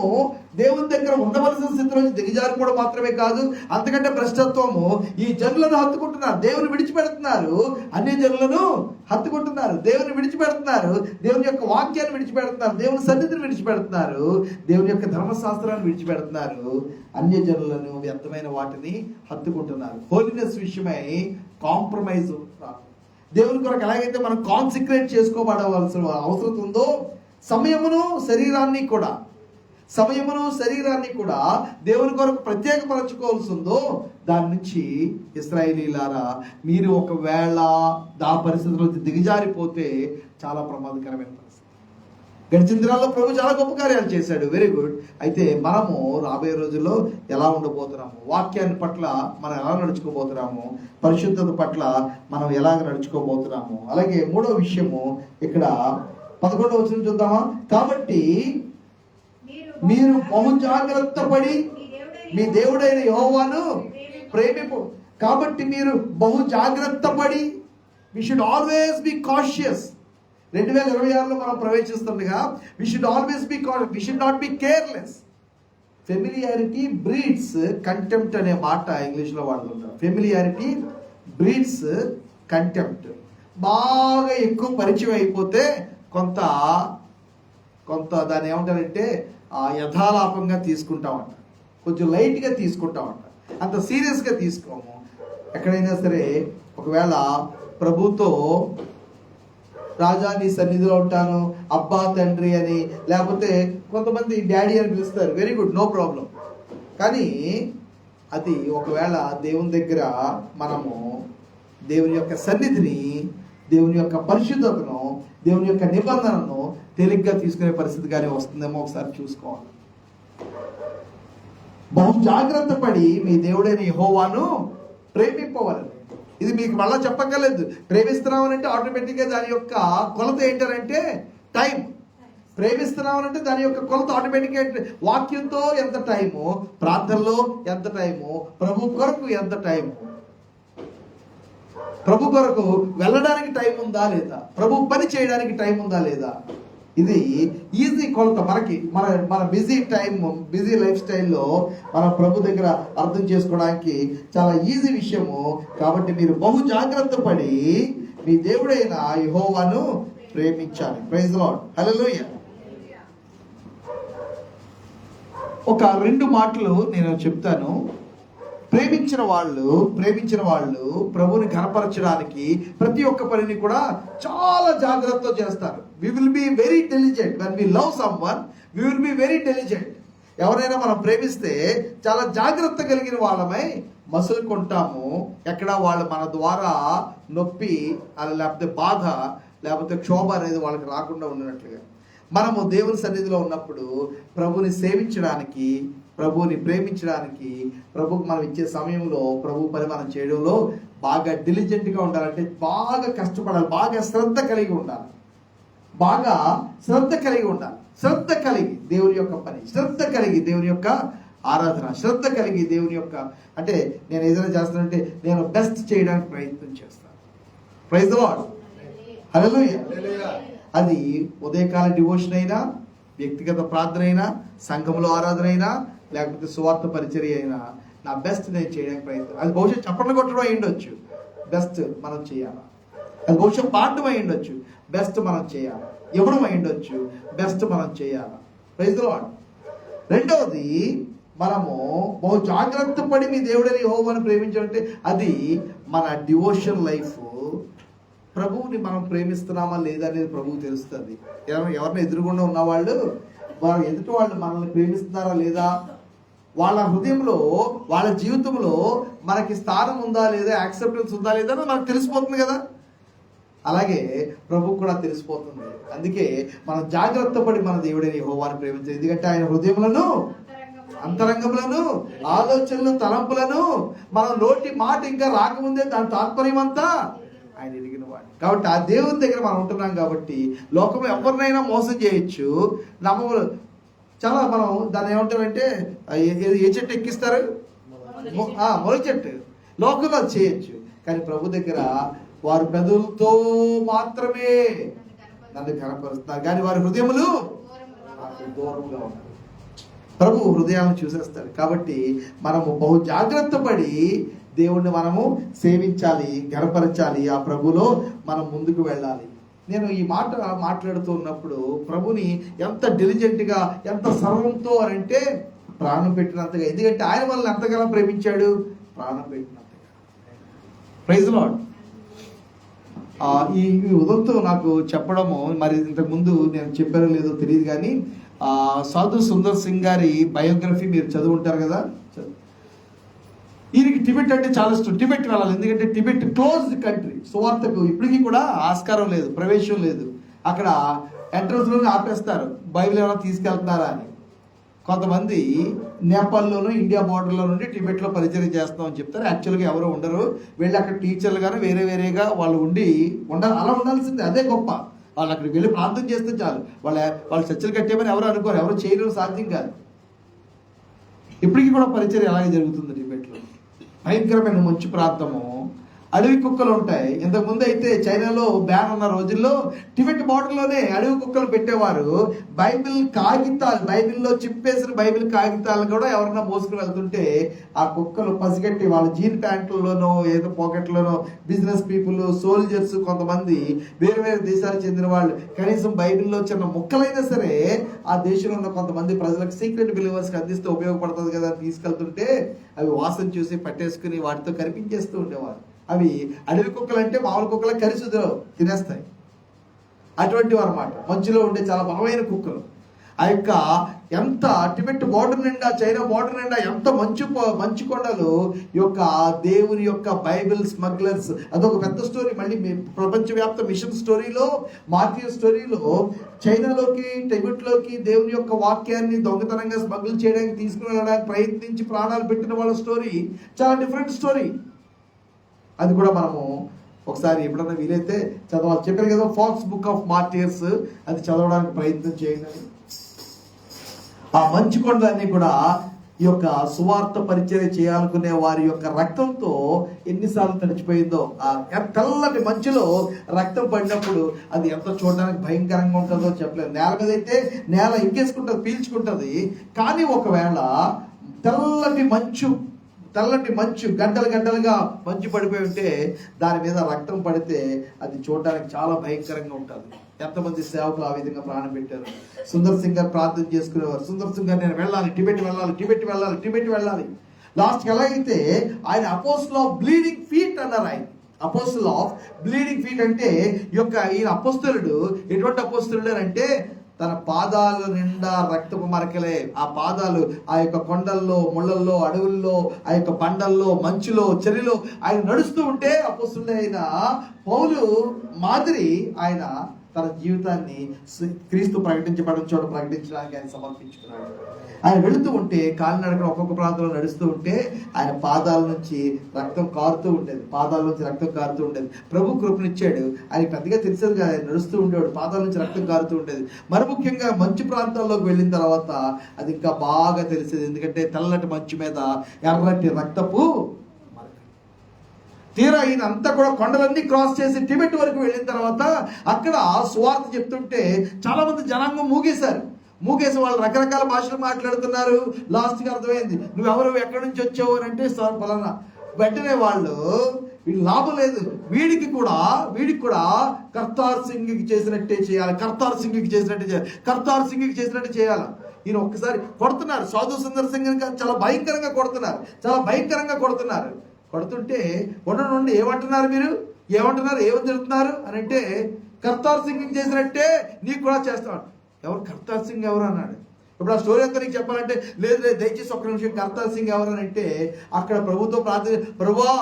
దేవుని దగ్గర ఉండవలసిన స్థితి నుంచి దిగజారిపోవడం మాత్రమే కాదు, అంతకంటే భ్రష్టత్వము. ఈ జనులను హత్తుకుంటున్నారు, దేవుని విడిచిపెడుతున్నారు, అన్ని జనులను హత్తుకుంటున్నారు, దేవుని విడిచిపెడుతున్నారు, దేవుని యొక్క వాక్యాన్ని విడిచిపెడుతున్నారు, దేవుని సన్నిధిని విడిచిపెడుతున్నారు, దేవుని యొక్క ధర్మశాస్త్రాన్ని విడిచిపెడుతున్నారు, అన్య జనులను వ్యర్థమైన వాటిని హత్తుకుంటున్నారు. హోలీనెస్ విషయమై కాంప్రమైజ్. దేవుని కొరకు ఎలాగైతే మనం కాన్సిక్రేట్ చేసుకోబడవలసిన అవసరం ఉందో, సమయమును శరీరాన్ని కూడా దేవుని కొరకు ప్రత్యేకపరచుకోవాల్సి ఉందో, దాని నుంచి ఇశ్రాయేలీయులారా మీరు ఒకవేళ ఆ పరిస్థితిలో దిగజారిపోతే చాలా ప్రమాదకరమైన పరిస్థితి. గడిచిన దినాల్లో ప్రభు చాలా గొప్ప కార్యాలు చేశాడు, వెరీ గుడ్. అయితే మనము రాబోయే రోజుల్లో ఎలా ఉండబోతున్నాము, వాక్యాన్ని పట్ల మనం ఎలా నడుచుకోబోతున్నాము, పరిశుద్ధత పట్ల మనం ఎలాగ నడుచుకోబోతున్నాము. అలాగే మూడో విషయము ఇక్కడ 11వ వచనం చూద్దామా. కాబట్టి మీరు బహు జాగ్రత్త పడి మీ దేవుడైన యెహోవాను ప్రేమింపు. కాబట్టి మీరు బహు జాగ్రత్త పడి, we should always be cautious. 2026లో మనం ప్రవేశిస్తుండగా we should always be we should not be careless. Familiarity breeds contempt అనే మాట ఇంగ్లీష్లో వాడుతుంటారు. Familiarity breeds contempt. బాగా ఎక్కువ పరిచయం అయిపోతే కొంత దాన్ని ఏమంటారంటే యథాలాపంగా తీసుకుంటామంట, కొంచెం లైట్గా తీసుకుంటామంట, అంత సీరియస్గా తీసుకోము. ఎక్కడైనా సరే ఒకవేళ ప్రభుతో రాజా నీ సన్నిధిలో ఉంటాను, అబ్బా తండ్రి అని, లేకపోతే కొంతమంది డాడీ అని పిలుస్తారు, వెరీ గుడ్, నో ప్రాబ్లం. కానీ అది ఒకవేళ దేవుని దగ్గర మనము దేవుని యొక్క సన్నిధిని, దేవుని యొక్క పరిశుద్ధతను, దేవుని యొక్క నిబంధనను తేలిగ్గా తీసుకునే పరిస్థితి కానీ వస్తుందేమో ఒకసారి చూసుకోవాలి. బహు జాగ్రత్త పడి మీ దేవుడైన యెహోవాను ప్రేమింపవలెను. ఇది మీకు మళ్ళా చెప్పక్కర్లేదు. ప్రేమిస్తున్నామనంటే ఆటోమేటిక్గా దాని యొక్క కొలత ఏంటంటే టైం. ప్రేమిస్తున్నామనంటే దాని యొక్క కొలత ఆటోమేటిక్గా వాక్యంతో ఎంత టైము, ప్రార్థనలో ఎంత టైము, ప్రభు కొరకు ఎంత టైము, ప్రభు కొరకు వెళ్ళడానికి టైం ఉందా లేదా, ప్రభు పని చేయడానికి టైం ఉందా లేదా. ఇది ఈజీ కొలత మనకి, మన బిజీ టైం, బిజీ లైఫ్ స్టైల్లో మన ప్రభు దగ్గర అర్థం చేసుకోవడానికి చాలా ఈజీ విషయము. కాబట్టి మీరు బహు జాగ్రత్త పడి మీ దేవుడైన యెహోవాను ప్రేమించాలి. ప్రైజ్ లార్డ్, హల్లెలూయా. ఒక 2 మాటలు నేను చెప్తాను. ప్రేమించిన వాళ్ళు ప్రభుని ఘనపరచడానికి ప్రతి ఒక్క పనిని కూడా చాలా జాగ్రత్తగా చేస్తారు. We will be very diligent. When we love someone we will be very diligent. ఎవరైనా మనం ప్రేమిస్తే చాలా జాగ్రత్త కలిగిన వాళ్ళమై మసులుకుంటాము. ఎక్కడ వాళ్ళు మన ద్వారా నొప్పి లేకపోతే బాధ లేకపోతే క్షోభ అనేది వాళ్ళకి రాకుండా ఉన్నట్లుగా మనము దేవుని సన్నిధిలో ఉన్నప్పుడు ప్రభుని సేవించడానికి, ప్రభువుని ప్రేమించడానికి, ప్రభుకు మనం ఇచ్చే సమయంలో ప్రభు పని మనం చేయడంలో బాగా డిలిజెంట్గా ఉండాలంటే బాగా కష్టపడాలి, బాగా శ్రద్ధ కలిగి ఉండాలి, బాగా శ్రద్ధ కలిగి ఉండాలి. శ్రద్ధ కలిగి దేవుని యొక్క పని, శ్రద్ధ కలిగి దేవుని యొక్క ఆరాధన, శ్రద్ధ కలిగి దేవుని యొక్క, అంటే నేను ఏదైనా చేస్తానంటే నేను బెస్ట్ చేయడానికి ప్రయత్నం చేస్తాను. ప్రైజ్ ది లార్డ్, హల్లెలూయా. అది ఉదయకాల డివోషన్ అయినా, వ్యక్తిగత ప్రార్థన అయినా, సంఘంలో ఆరాధన అయినా, లేకపోతే సువార్త పరిచర్య అయినా, నా బెస్ట్ నేను చేయడానికి ప్రయత్నం. అది బహుశా చప్పట్లు కొట్టడం అయి ఉండొచ్చు, బెస్ట్ మనం చేయాలి. అది బహుశా పాడడం అయి ఉండొచ్చు, బెస్ట్ మనం చేయాలి. ఇవ్వడం అయి ఉండొచ్చు, బెస్ట్ మనం చేయాలి. Praise the Lord. రెండవది, మనము బహు జాగ్రత్త పడి మీ దేవుడని యెహోవాను ప్రేమించాలంటే అది మన డివోషన్ లైఫ్. ప్రభువుని మనం ప్రేమిస్తున్నామా లేదా అనేది ప్రభువు తెలుస్తుంది. ఎవరిని ఎదురుగుండా ఉన్నవాళ్ళు, వారు ఎదుటి వాళ్ళు మనల్ని ప్రేమిస్తున్నారా లేదా, వాళ్ళ హృదయంలో, వాళ్ళ జీవితంలో మనకి స్థానం ఉందా లేదా, యాక్సెప్టెన్స్ ఉందా లేదా అని మనకు తెలిసిపోతుంది కదా. అలాగే ప్రభువు కూడా తెలిసిపోతుంది. అందుకే మనం జాగ్రత్త పడి మన దేవుడైన యెహోవాను ప్రేమించాలి. ఎందుకంటే ఆయన హృదయములను, అంతరంగములను, ఆలోచనలు, తలంపులను మనం నోటి మాట ఇంకా రాకముందే దాని తాత్పర్యం అంతా ఆయన ఎరిగిన వాడు. కాబట్టి ఆ దేవుని దగ్గర మనం ఉంటున్నాం కాబట్టి లోకంలో ఎవరినైనా మోసం చేయొచ్చు. నమ్మములు చాలా, మనం దాన్ని ఏమంటారంటే ఏ చెట్టు ఎక్కిస్తారు, మొల చెట్టు. లోకంలో చేయొచ్చు, కానీ ప్రభు దగ్గర వారి పెదవులతో మాత్రమే నన్ను కనపరుస్తున్నారు, కానీ వారి హృదయములు దూరంగా ఉన్నారు. ప్రభు హృదయాలను చూసేస్తాడు. కాబట్టి మనము బహు జాగ్రత్త పడి దేవుణ్ణి మనము సేవించాలి, గనపరచాలి. ఆ ప్రభులో మనం ముందుకు వెళ్ళాలి. నేను ఈ మాట మాట్లాడుతూ ఉన్నప్పుడు ప్రభుని ఎంత డిలిజెంట్గా, ఎంత సర్వంతో అని అంటే ప్రాణం పెట్టినంతగా. ఎందుకంటే ఆయన మనల్ని ఎంతగానో ప్రేమించాడు, ప్రాణం పెట్టినంతగా. Praise lord. ఈ ఉదయంతో నాకు చెప్పడము, మరి ఇంతకుముందు నేను చెప్పారో లేదో తెలియదు కానీ సాధు సుందర్ సింగ్ గారి బయోగ్రఫీ మీరు చదువుంటారు కదా. ఈయనకి టిబెట్ అంటే చాలా ఇష్టం. టిబెట్ వెళ్ళాలి, ఎందుకంటే టిబెట్ క్లోజ్డ్ కంట్రీ. సువార్తకు ఇప్పటికీ కూడా ఆస్కారం లేదు, ప్రవేశం లేదు. అక్కడ ఎంట్రన్స్లోనే ఆపేస్తారు, బైబిల్ ఏమైనా తీసుకెళ్తున్నారా అని. కొంతమంది నేపాల్లోనూ ఇండియా బార్డర్లో నుండి టిబెట్లో పరిచయం చేస్తామని చెప్తారు. యాక్చువల్గా ఎవరు ఉండరు, వెళ్ళి అక్కడ టీచర్లు కానీ వేరేగా వాళ్ళు ఉండాలి. అలా ఉండాల్సిందే, అదే గొప్ప. వాళ్ళు అక్కడికి వెళ్ళి ప్రార్థన చేస్తే చాలు. వాళ్ళు చర్చలు కట్టేమని ఎవరు అనుకోరు, ఎవరు చేయడం సాధ్యం కాదు. ఇప్పటికీ కూడా పరిచయం అలాగే జరుగుతుంది టిబెట్లో. భయంకరమైన మంచు ప్రాంతము, అడవి కుక్కలు ఉంటాయి. ఇంతకుముందు అయితే చైనాలో బ్యాన్ ఉన్న రోజుల్లో టిబెట్ బార్డర్లోనే అడవి కుక్కలు పెట్టేవారు. బైబిల్లో చిప్పేసిన బైబిల్ కాగితాలు కూడా ఎవరన్నా మోసుకుని వెళ్తుంటే ఆ కుక్కలు పసిగట్టి వాళ్ళ జీన్ ప్యాంట్లలోనో ఏదో పాకెట్లోనో బిజినెస్ పీపుల్, సోల్జర్స్, కొంతమంది వేరే దేశాలకు చెందిన వాళ్ళు కనీసం బైబిల్లో చిన్న ముక్కలైనా సరే ఆ దేశంలో ఉన్న కొంతమంది ప్రజలకు సీక్రెట్ బిలీవర్స్కి అందిస్తే ఉపయోగపడుతుంది కదా తీసుకెళ్తుంటే అవి వాసన చూసి పట్టేసుకుని వాటితో కనిపించేస్తూ ఉండేవారు. అవి అడవి కుక్కలు అంటే మామూలు కుక్కలు కరిసి తినేస్తాయి. అటువంటివి అన్నమాట, మంచులో ఉండే చాలా బలమైన కుక్కలు. ఆ యొక్క ఎంత టిబెట్ బార్డర్ నిండా, చైనా బార్డర్ నిండా ఎంత మంచు కొండలు. ఈ యొక్క దేవుని యొక్క బైబిల్ స్మగ్లర్స్ అదొక పెద్ద స్టోరీ. మళ్ళీ ప్రపంచవ్యాప్త మిషన్ స్టోరీలో, మాథ్యూ స్టోరీలో చైనాలోకి టిబెట్లోకి దేవుని యొక్క వాక్యాన్ని దొంగతనంగా స్మగ్ల్ చేయడానికి తీసుకుని వెళ్ళడానికి ప్రయత్నించి ప్రాణాలు పెట్టిన వాళ్ళ స్టోరీ చాలా డిఫరెంట్ స్టోరీ. అది కూడా మనము ఒకసారి ఎప్పుడన్నా వీలైతే చదవాలి. చెప్పారు కదా ఫాక్స్ బుక్ ఆఫ్ మార్టియర్స్, అది చదవడానికి ప్రయత్నం చేయండి. ఆ మంచు కొండలన్నీ కూడా ఈ యొక్క సువార్త పరిచర్య చేయాలనుకునే వారి యొక్క రక్తంతో ఎన్నిసార్లు తడిచిపోయిందో. ఆ తెల్లటి మంచులో రక్తం పడినప్పుడు అది ఎంత చూడడానికి భయంకరంగా ఉంటుందో చెప్పలేదు. నేల మీద అయితే నేల ఇంకేసుకుంటుంది, పీల్చుకుంటుంది. కానీ ఒకవేళ తెల్లటి మంచు గడ్డలుగా మంచు పడిపోయి ఉంటే దాని మీద రక్తం పడితే అది చూడడానికి చాలా భయంకరంగా ఉంటుంది. ఎంతమంది సేవకులు ఆ విధంగా ప్రాణం పెట్టారు. సుందర్ సింగ్ గారు ప్రార్థన చేసుకునేవారు. సుందర్ సింగ్ గారు నేను వెళ్ళాలి, టిబెట్ వెళ్ళాలి. లాస్ట్కి ఎలాగైతే ఆయన అపోస్టిల్ ఆఫ్ బ్లీడింగ్ ఫీట్ అన్నారు. ఆయన అపోస్టిల్ ఆఫ్ బ్లీడింగ్ ఫీట్ అంటే ఈయన అపోస్తలుడు ఎటువంటి అపోస్తలుడు అంటే తన పాదాల నిండా రక్తపు మరకలే. ఆ పాదాలు ఆ యొక్క కొండల్లో, ముళ్ళల్లో, అడవుల్లో, ఆ యొక్క బండల్లో, మంచులో, చలిలో ఆయన నడుస్తూ ఉంటే అపోస్తలుడైన పౌలు మాదిరి ఆయన తన జీవితాన్ని క్రీస్తు ప్రకటించబడిన చోట ప్రకటించడానికి ఆయన సమర్పించుకున్నాడు. ఆయన వెళుతూ ఉంటే కాలినడకన ఒక్కొక్క ప్రాంతంలో నడుస్తూ ఉంటే ఆయన పాదాల నుంచి రక్తం కారుతూ ఉండేది. ప్రభు కృపనిచ్చాడు. ఆయన పెద్దగా తెలిసేది కాదు, ఆయన నడుస్తూ ఉండేవాడు, పాదాల నుంచి రక్తం కారుతూ ఉండేది. మరి ముఖ్యంగా మంచు ప్రాంతాల్లోకి వెళ్ళిన తర్వాత అది ఇంకా బాగా తెలిసేది. ఎందుకంటే తెల్లటి మంచు మీద ఎర్రటి రక్తపు తీరా ఈయన అంతా కూడా కొండలన్నీ క్రాస్ చేసి టిబెట్ వరకు వెళ్ళిన తర్వాత అక్కడ సువార్త చెప్తుంటే చాలా మంది జనాంగం మూగేసి వాళ్ళు రకరకాల భాషలు మాట్లాడుతున్నారు. లాస్ట్కి అర్థమైంది, నువ్వెవరు, ఎక్కడి నుంచి వచ్చావు అని అంటే సార్ ఫలానా. వెంటనే వీళ్ళు లాభం లేదు, వీడికి కూడా కర్తార్ సింగ్కి చేసినట్టే చేయాలి, కర్తార్ సింగ్కి చేసినట్టే చేయాలి. ఈయన ఒక్కసారి కొడుతున్నారు. సాధు సుందర్ సింగ్ చాలా భయంకరంగా కొడుతున్నారు. కొడుతుంటే ఉండండి ఏమంటున్నారు మీరు, ఏమని జరుగుతున్నారు అని అంటే కర్తార్ సింగ్ చేసినట్టే నీకు కూడా చేస్తాడు. ఎవరు కర్తార్ సింగ్ ఎవరు అన్నాడు. ఇప్పుడు ఆ స్టోరీ అంతా నీకు చెప్పాలంటే లేదు దయచేసి ఒక్క నిమిషం, కర్తార్ సింగ్ ఎవరు అని అంటే అక్కడ ప్రభుతో ప్రార్థన, ప్రభువా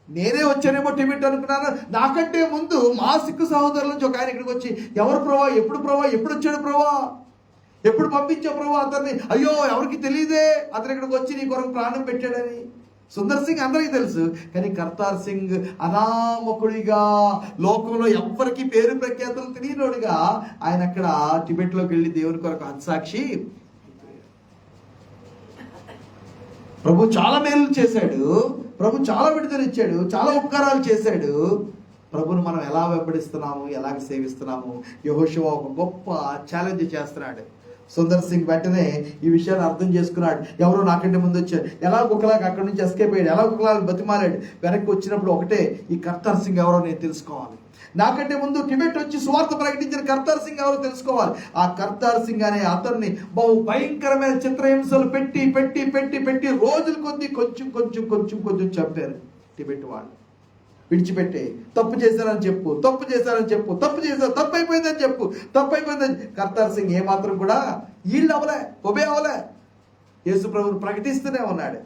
నేనే వచ్చానేమో టిబెట్ అనుకున్నాను, నాకంటే ముందు మా సిక్కు సహోదరుల నుంచి ఒక ఆయన ఇక్కడికి వచ్చి ఎవరు ప్రభా, ఎప్పుడు వచ్చాడు ప్రభా, ఎప్పుడు పంపించావు ప్రభా అతన్ని, అయ్యో ఎవరికి తెలియదే అతను ఇక్కడికి వచ్చి నీ కొరకు ప్రాణం పెట్టాడని. సుందర్ సింగ్ అందరికీ తెలుసు, కానీ కర్తార్ సింగ్ అనామకుడిగా, లోకంలో ఎవ్వరికి పేరు ప్రఖ్యాతులు తెలియనోడిగా ఆయన అక్కడ టిబెట్లోకి వెళ్ళి దేవుని కొరకు హత్సాక్షి. ప్రభు చాలా మేలు చేశాడు, ప్రభు చాలా విడుదల ఇచ్చాడు, చాలా ఉపకారాలు చేశాడు. ప్రభుని మనం ఎలా వెంబడిస్తున్నాము, ఎలాగ సేవిస్తున్నాము. యెహోషువ ఒక గొప్ప ఛాలెంజ్ చేస్తున్నాడు. సుందర్ సింగ్ వెంటనే ఈ విషయాన్ని అర్థం చేసుకున్నాడు. ఎవరో నాకంటే ముందు వచ్చారు, ఎలా ఒకలాగా అక్కడి నుంచి ఎస్కేప్ అయ్యాడు, ఎలా ఒకలాగా బతిమాలాడు. వెనక్కి వచ్చినప్పుడు ఒకటే, ఈ కర్తార్ సింగ్ ఎవరో నేను తెలుసుకోవాలి. నాకంటే ముందు టిబెట్ వచ్చి సువార్త ప్రకటించిన కర్తార్ సింగ్ ఎవరో తెలుసుకోవాలి. ఆ కర్తార్ సింగ్ అనే అతన్ని బహు భయంకరమైన చిత్రహింసలు పెట్టి రోజుల కొద్దీ కొంచెం చంపారు టిబెట్ వాళ్ళు. విడిచిపెట్టే, తప్పు చేశారని చెప్పు, తప్పు అయిపోయిందని. కర్తార్ సింగ్ ఏమాత్రం కూడా ఒబే అవ్వలే. యేసు ప్రభువుని ప్రకటిస్తూనే ఉన్నాడు.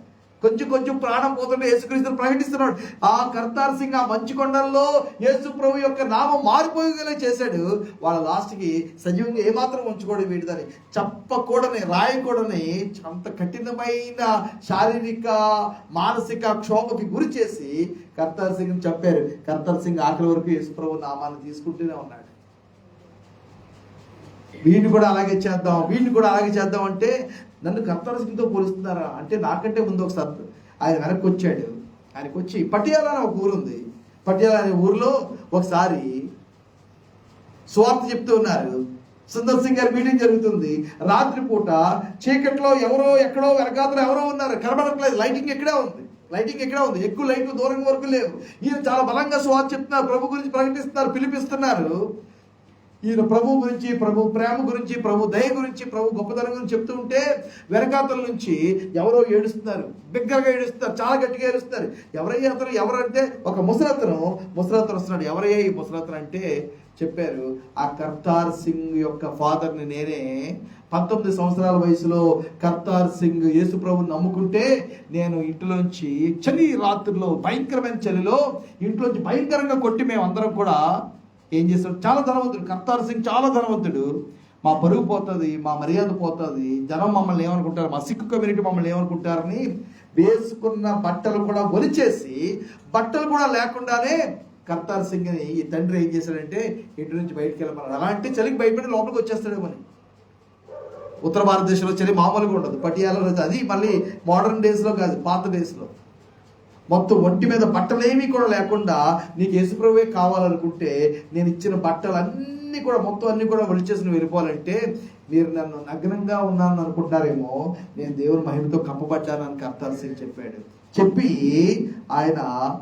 కొంచెం కొంచెం ప్రాణం పోతుంటే యేసుక్రీస్తుని ప్రకటిస్తున్నాడు. ఆ కర్తార్ సింగ్ ఆ మంచు కొండల్లో యేసు ప్రభు యొక్క నామం మారిపోయేలా చేశాడు. వాళ్ళ లాస్ట్కి సజీవంగా ఏమాత్రం ఉంచుకోవడం వీటిదని చెప్పకూడని రాయకూడని అంత కఠినమైన శారీరక మానసిక క్షోభకి గురి చేసి కర్తార్ సింగ్ చెప్పారు. కర్తార్ సింగ్ ఆఖరి వరకు యేసు ప్రభు నామాన్ని తీసుకుంటూనే ఉన్నాడు. వీడిని కూడా అలాగే చేద్దాం అంటే నన్ను కర్తార్ సింగ్తో పోలుస్తున్నారా అంటే నాకంటే ముందు ఒకసారి ఆయన వెనక్కి వచ్చాడు. ఆయనకు వచ్చి పటియాలా అనే ఒక ఊరు ఉంది. పటియాలా అనే ఊరిలో ఒకసారి సువార్త చెప్తూ ఉన్నారు. సుందర్ సింగ్ గారి మీటింగ్ జరుగుతుంది. రాత్రిపూట చీకట్లో ఎవరో ఎక్కడో వెనకాతలో ఎవరో ఉన్నారు, కనబడట్లేదు. లైటింగ్ ఎక్కడే ఉంది, ఎక్కువ లైట్లు దూరం వరకు లేవు. ఈయన చాలా బలంగా సువార్త చెప్తున్నారు, ప్రభు గురించి ప్రకటిస్తున్నారు, పిలిపిస్తున్నారు. ఈయన ప్రభు గురించి, ప్రభు ప్రేమ గురించి, ప్రభు దయ గురించి, ప్రభు గొప్పతనం గురించి చెప్తూ ఉంటే వెనకాతల నుంచి ఎవరో ఏడుస్తున్నారు, బిగ్గరగా ఏడుస్తున్నారు, చాలా గట్టిగా ఏడుస్తున్నారు. ఎవరయ్యా అతను? ఎవరంటే ఒక ముసలతను వస్తున్నాడు. ఎవరయ్యా ఈ ముసలతను అంటే చెప్పారు, ఆ కర్తార్ సింగ్ యొక్క ఫాదర్ని నేనే. 19 సంవత్సరాల వయసులో కర్తార్ సింగ్ యేసు ప్రభుని నమ్ముకుంటే నేను ఇంట్లోంచి చలి రాత్రిలో భయంకరమైన చలిలో ఇంట్లోంచి భయంకరంగా కొట్టి మేమందరం కూడా ఏం చేస్తాడు. చాలా ధనవంతుడు కర్తార్ సింగ్, చాలా ధనవంతుడు. మా పరుగు పోతుంది, మా మర్యాద పోతుంది, జనం మమ్మల్ని ఏమనుకుంటారు, మా సిక్కు కమ్యూనిటీ మమ్మల్ని ఏమనుకుంటారని వేసుకున్న బట్టలు కూడా ఒలిచేసి బట్టలు కూడా లేకుండానే కర్తార్ సింగ్ని ఈ తండ్రి ఏం చేశాడంటే ఇంటి నుంచి బయటకు వెళ్ళమన్నాడు. అలాంటి చలికి బయటపడి లోపలికి వచ్చేస్తాడేమని. ఉత్తర భారతదేశంలో చలి మామూలుగా ఉండదు. పటియాలలో అది మళ్ళీ మోడర్న్ డేస్లో కాదు, పాత డేస్లో మొత్తం ఒంటి మీద బట్టలేమీ కూడా లేకుండా నీకు యేసుప్రభువే కావాలనుకుంటే నేను ఇచ్చిన బట్టలు అన్నీ కూడా మొత్తం అన్నీ కూడా ఒలిచేసి నువ్వు వెళ్ళిపోవాలంటే మీరు నన్ను నగ్నంగా ఉన్నాను అనుకుంటారేమో, నేను దేవుని మహిమతో కప్పబడ్డాను అని కర్తార్ సింగ్ చెప్పాడు. చెప్పి ఆయన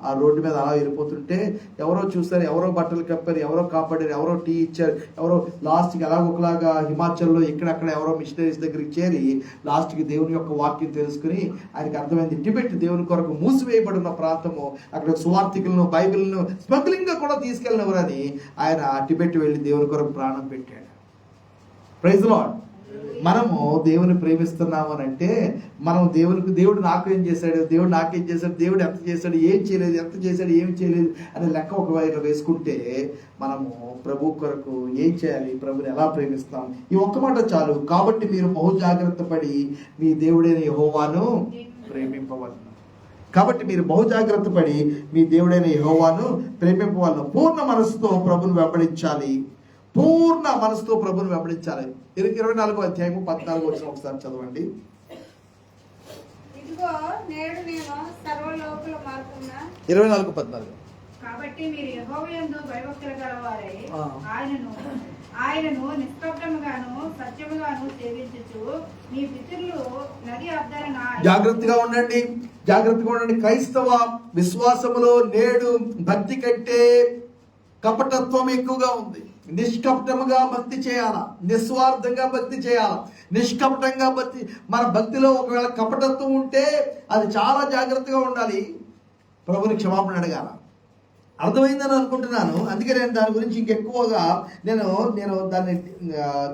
ఆ రోడ్డు మీద అలా వెళ్ళిపోతుంటే ఎవరో చూస్తారు, ఎవరో బట్టలు కప్పారు, ఎవరో కాపాడారు, ఎవరో టీ ఇచ్చారు, ఎవరో లాస్ట్కి ఎలాగొకలాగా హిమాచల్లో ఇక్కడక్కడ ఎవరో మిషనరీస్ దగ్గరికి చేరి లాస్ట్కి దేవుని యొక్క వాక్యం తెలుసుకుని ఆయనకి అర్థమైంది టిబెట్ దేవుని కొరకు మూసివేయబడిన ప్రాంతము, అక్కడ సువార్థికులను బైబిల్ను స్మగ్లింగ్గా కూడా తీసుకెళ్ళినవరని ఆయన టిబెట్ వెళ్ళి దేవుని కొరకు ప్రాణం పెట్టాడు. Praise Lord. మనము దేవుని ప్రేమిస్తున్నాము అని అంటే మనం దేవుడు నాకేం చేశాడు, దేవుడు ఎంత చేశాడు, ఏం చేయలేదు, ఎంత చేశాడు, ఏం చేయలేదు అనే లెక్క ఒకవేళ వేసుకుంటే మనము ప్రభు కొరకు ఏం చేయాలి, ప్రభుని ఎలా ప్రేమిస్తాం, ఈ ఒక్క మాట చాలు. కాబట్టి మీరు బహు జాగ్రత్త పడి మీ దేవుడైన యెహోవాను ప్రేమింపవలను. కాబట్టి మీరు బహు జాగ్రత్త పడి మీ దేవుడైన యెహోవాను ప్రేమింపవలను. పూర్ణ మనసుతో ప్రభుని వెంబడించాలి. 24వ అధ్యాయము 14 వచ్చిన ఒకసారి చదవండి. ఇదిగో నేడు నేను సర్వలోకుల మార్పున 24:14. కాబట్టి మీరు యెహోవాయందు భయభక్తులు గలవారై ఆయనను నిష్కపటముగాను సత్యముగాను సేవించుచు మీ పితరులు నది అద్దరన. జాగ్రత్తగా ఉండండి. క్రైస్తవ విశ్వాసములో నేడు భక్తి కంటే కపటత్వం ఎక్కువగా ఉంది. నిష్కపటముగా భక్తి చేయాలా, నిస్వార్థంగా భక్తి చేయాలా, నిష్కపటంగా భక్తి. మన భక్తిలో ఒకవేళ కపటత్వం ఉంటే అది చాలా జాగ్రత్తగా ఉండాలి. ప్రభుని క్షమాపణ అడగాల. అర్థమైందని అనుకుంటున్నాను. అందుకే నేను దాని గురించి ఇంకెక్కువగా నేను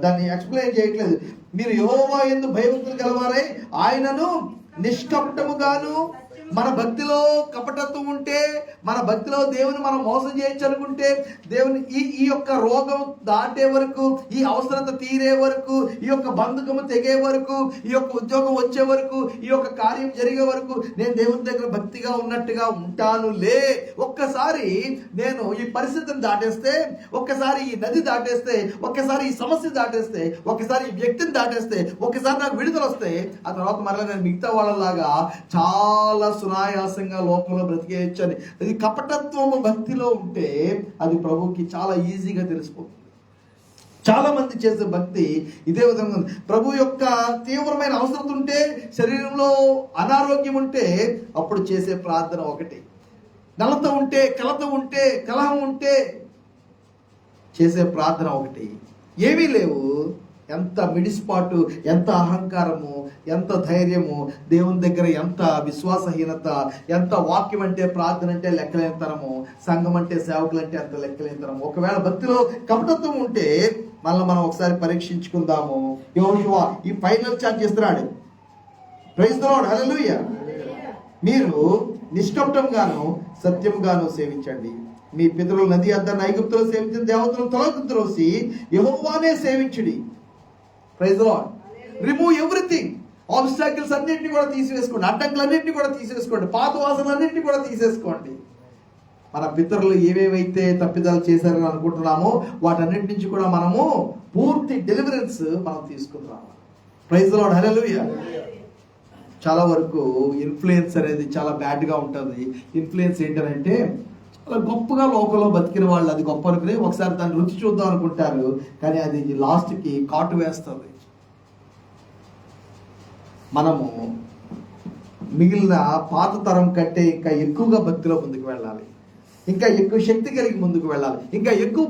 దాన్ని ఎక్స్ప్లెయిన్ చేయట్లేదు. మీరు యెహోవా యందు భయభక్తులు గలవారై ఆయనను నిష్కపటముగాను. మన భక్తిలో కపటత్వం ఉంటే, మన భక్తిలో దేవుని మనం మోసం చేయొచ్చు అనుకుంటే, దేవుని ఈ యొక్క రోగం దాటే వరకు, ఈ అవసరత తీరే వరకు, ఈ యొక్క బంధకము తెగే వరకు, ఈ యొక్క ఉద్యోగం వచ్చే వరకు, ఈ యొక్క కార్యం జరిగే వరకు నేను దేవుని దగ్గర భక్తిగా ఉన్నట్టుగా ఉంటానులే. ఒక్కసారి నేను ఈ పరిస్థితిని దాటేస్తే, ఒక్కసారి ఈ నది దాటేస్తే, ఒక్కసారి ఈ సమస్య దాటేస్తే, ఒక్కసారి ఈ వ్యక్తిని దాటేస్తే, ఒక్కసారి నాకు విడుదల వస్తే ఆ తర్వాత మరలా నేను మిగతా వాళ్ళలాగా చాలా సునాయాసంగా లోకంలో బ్రతికేయచ్చు అని. అది కపటత్వము భక్తిలో ఉంటే అది ప్రభుకి చాలా ఈజీగా తెలిసిపోతుంది. చాలా మంది చేసే భక్తి ఇదే విధంగా ఉంది. ప్రభు యొక్క తీవ్రమైన అవసరం ఉంటే, శరీరంలో అనారోగ్యం ఉంటే అప్పుడు చేసే ప్రార్థన ఒకటి. నలత ఉంటే, కలత ఉంటే, కలహం ఉంటే చేసే ప్రార్థన ఒకటి. ఏమీ లేవు. ఎంత మిడిసిపాటు, ఎంత అహంకారము, ఎంత ధైర్యము, దేవుని దగ్గర ఎంత విశ్వాసహీనత, ఎంత వాక్యం అంటే ప్రార్థన అంటే లెక్కలేనితనము, సంఘం అంటే సేవకులు అంటే అంత లెక్కలేనితనము. ఒకవేళ భక్తిలో కపటత్వం ఉంటే మళ్ళీ మనం ఒకసారి పరీక్షించుకుందాము. యెహోషువ ఈ ఫైనల్ చార్జ్ చేస్తున్నాడు. Praise the lord. హల్లెలూయా. మీరు నిష్కపటంగాను సత్యముగాను సేవించండి. మీ పితరులు నది అద్దరిని ఐగుప్తులో సేవించిన దేవతలను తలకు త్రోసి యెహోవానే సేవించుడి. Praise the Lord. Remove everything. Obstacles అన్నింటినీ కూడా తీసివేసుకోండి, అడ్డంకులన్నింటినీ కూడా తీసేసుకోండి, పాత వాసనలన్నింటినీ కూడా తీసేసుకోండి. మన పితరులు ఏవేవైతే తప్పిదాలు చేశారని అనుకుంటున్నామో వాటన్నిటి నుంచి కూడా మనము పూర్తి డెలివరెన్స్ మనం తీసుకుంటున్నాము. Praise the lord. హల్లెలూయా. చాలా వరకు ఇన్ఫ్లుయెన్స్ అనేది చాలా బ్యాడ్గా ఉంటుంది. ఇన్ఫ్లుయెన్స్ ఏంటంటే చాలా గొప్పగా లోకంలో బతికిన వాళ్ళు అది గొప్ప అనుకుని ఒకసారి దాన్ని రుచి చూద్దాం అనుకుంటారు, కానీ అది లాస్ట్కి కాటు వేస్తుంది. మనము మిగిలిన పాత తరం కంటే ఇంకా ఎక్కువగా భక్తిలో ముందుకు వెళ్ళాలి, ఇంకా ఎక్కువ శక్తి కలిగి ముందుకు వెళ్ళాలి, ఇంకా ఎక్కువ